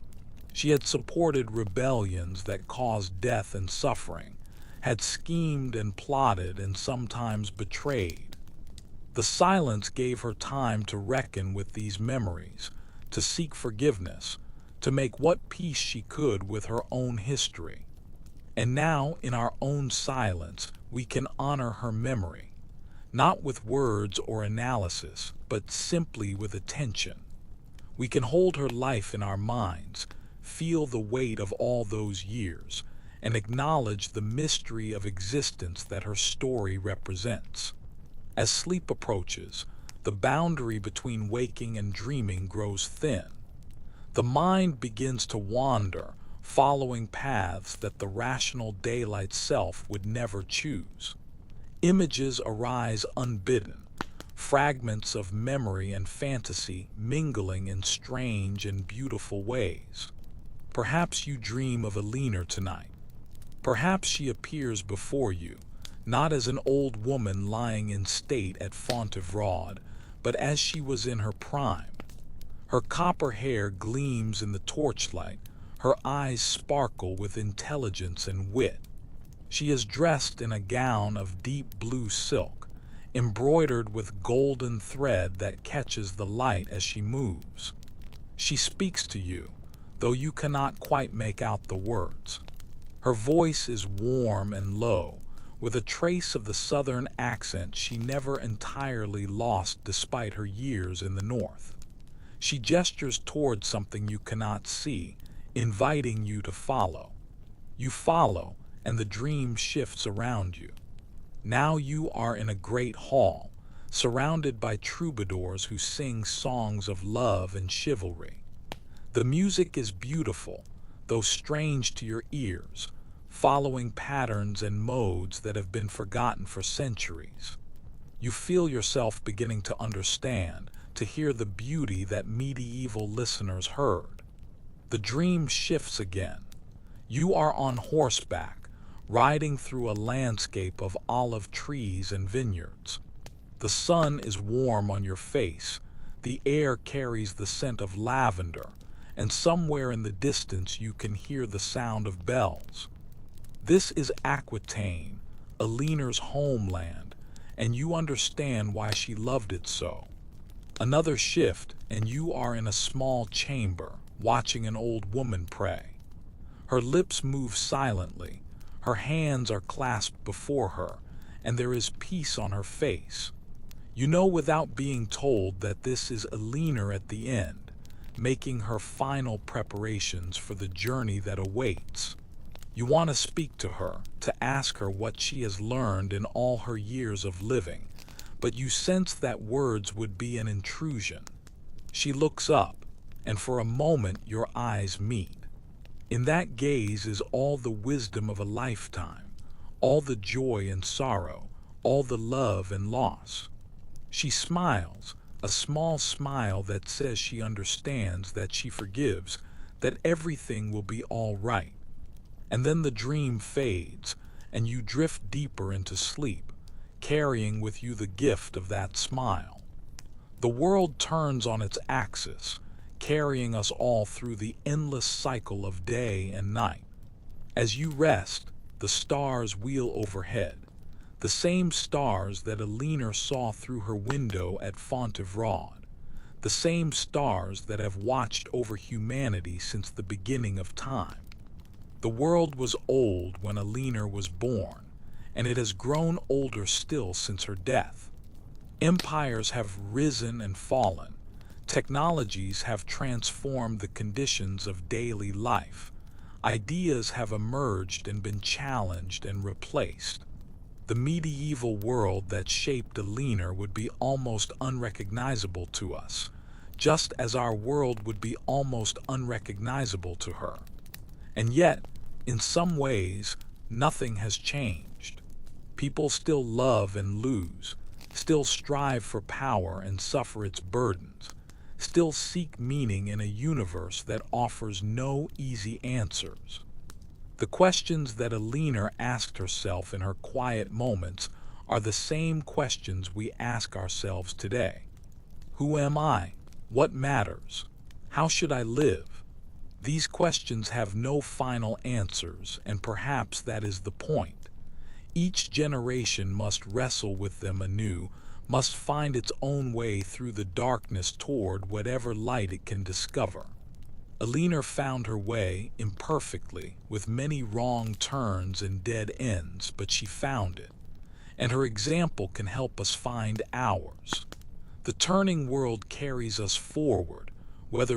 She had supported rebellions that caused death and suffering, had schemed and plotted and sometimes betrayed. The silence gave her time to reckon with these memories, to seek forgiveness, to make what peace she could with her own history. And now, in our own silence, we can honor her memory, not with words or analysis, but simply with attention. We can hold her life in our minds, feel the weight of all those years, and acknowledge the mystery of existence that her story represents. As sleep approaches, the boundary between waking and dreaming grows thin. The mind begins to wander, following paths that the rational daylight self would never choose. Images arise unbidden, fragments of memory and fantasy mingling in strange and beautiful ways. Perhaps you dream of Eleanor tonight. Perhaps she appears before you, not as an old woman lying in state at Fontevraud, but as she was in her prime. Her copper hair gleams in the torchlight, her eyes sparkle with intelligence and wit. She is dressed in a gown of deep blue silk, embroidered with golden thread that catches the light as she moves. She speaks to you, though you cannot quite make out the words. Her voice is warm and low, with a trace of the southern accent she never entirely lost despite her years in the north. She gestures toward something you cannot see, inviting you to follow. You follow, and the dream shifts around you. Now you are in a great hall, surrounded by troubadours who sing songs of love and chivalry. The music is beautiful, though strange to your ears, following patterns and modes that have been forgotten for centuries. You feel yourself beginning to understand, to hear the beauty that medieval listeners heard. The dream shifts again. You are on horseback, riding through a landscape of olive trees and vineyards. The sun is warm on your face, the air carries the scent of lavender, and somewhere in the distance you can hear the sound of bells. This is Aquitaine, Eleanor's homeland, and you understand why she loved it so. Another shift, and you are in a small chamber, watching an old woman pray. Her lips move silently, her hands are clasped before her, and there is peace on her face. You know without being told that this is Eleanor at the end, making her final preparations for the journey that awaits. You want to speak to her, to ask her what she has learned in all her years of living, but you sense that words would be an intrusion. She looks up, and for a moment your eyes meet. In that gaze is all the wisdom of a lifetime, all the joy and sorrow, all the love and loss. She smiles, a small smile that says she understands, that she forgives, that everything will be all right. And then the dream fades, and you drift deeper into sleep, carrying with you the gift of that smile. The world turns on its axis, carrying us all through the endless cycle of day and night. As you rest, the stars wheel overhead, the same stars that Eleanor saw through her window at Fontevraud, the same stars that have watched over humanity since the beginning of time. The world was old when Eleanor was born, and it has grown older still since her death. Empires have risen and fallen. Technologies have transformed the conditions of daily life. Ideas have emerged and been challenged and replaced. The medieval world that shaped Eleanor would be almost unrecognizable to us, just as our world would be almost unrecognizable to her. And yet, in some ways, nothing has changed. People still love and lose, still strive for power and suffer its burdens, still seek meaning in a universe that offers no easy answers. The questions that Eleanor asked herself in her quiet moments are the same questions we ask ourselves today. Who am I? What matters? How should I live? These questions have no final answers, and perhaps that is the point. Each generation must wrestle with them anew, must find its own way through the darkness toward whatever light it can discover. Eleanor found her way imperfectly, with many wrong turns and dead ends, but she found it, and her example can help us find ours. The turning world carries us forward, whether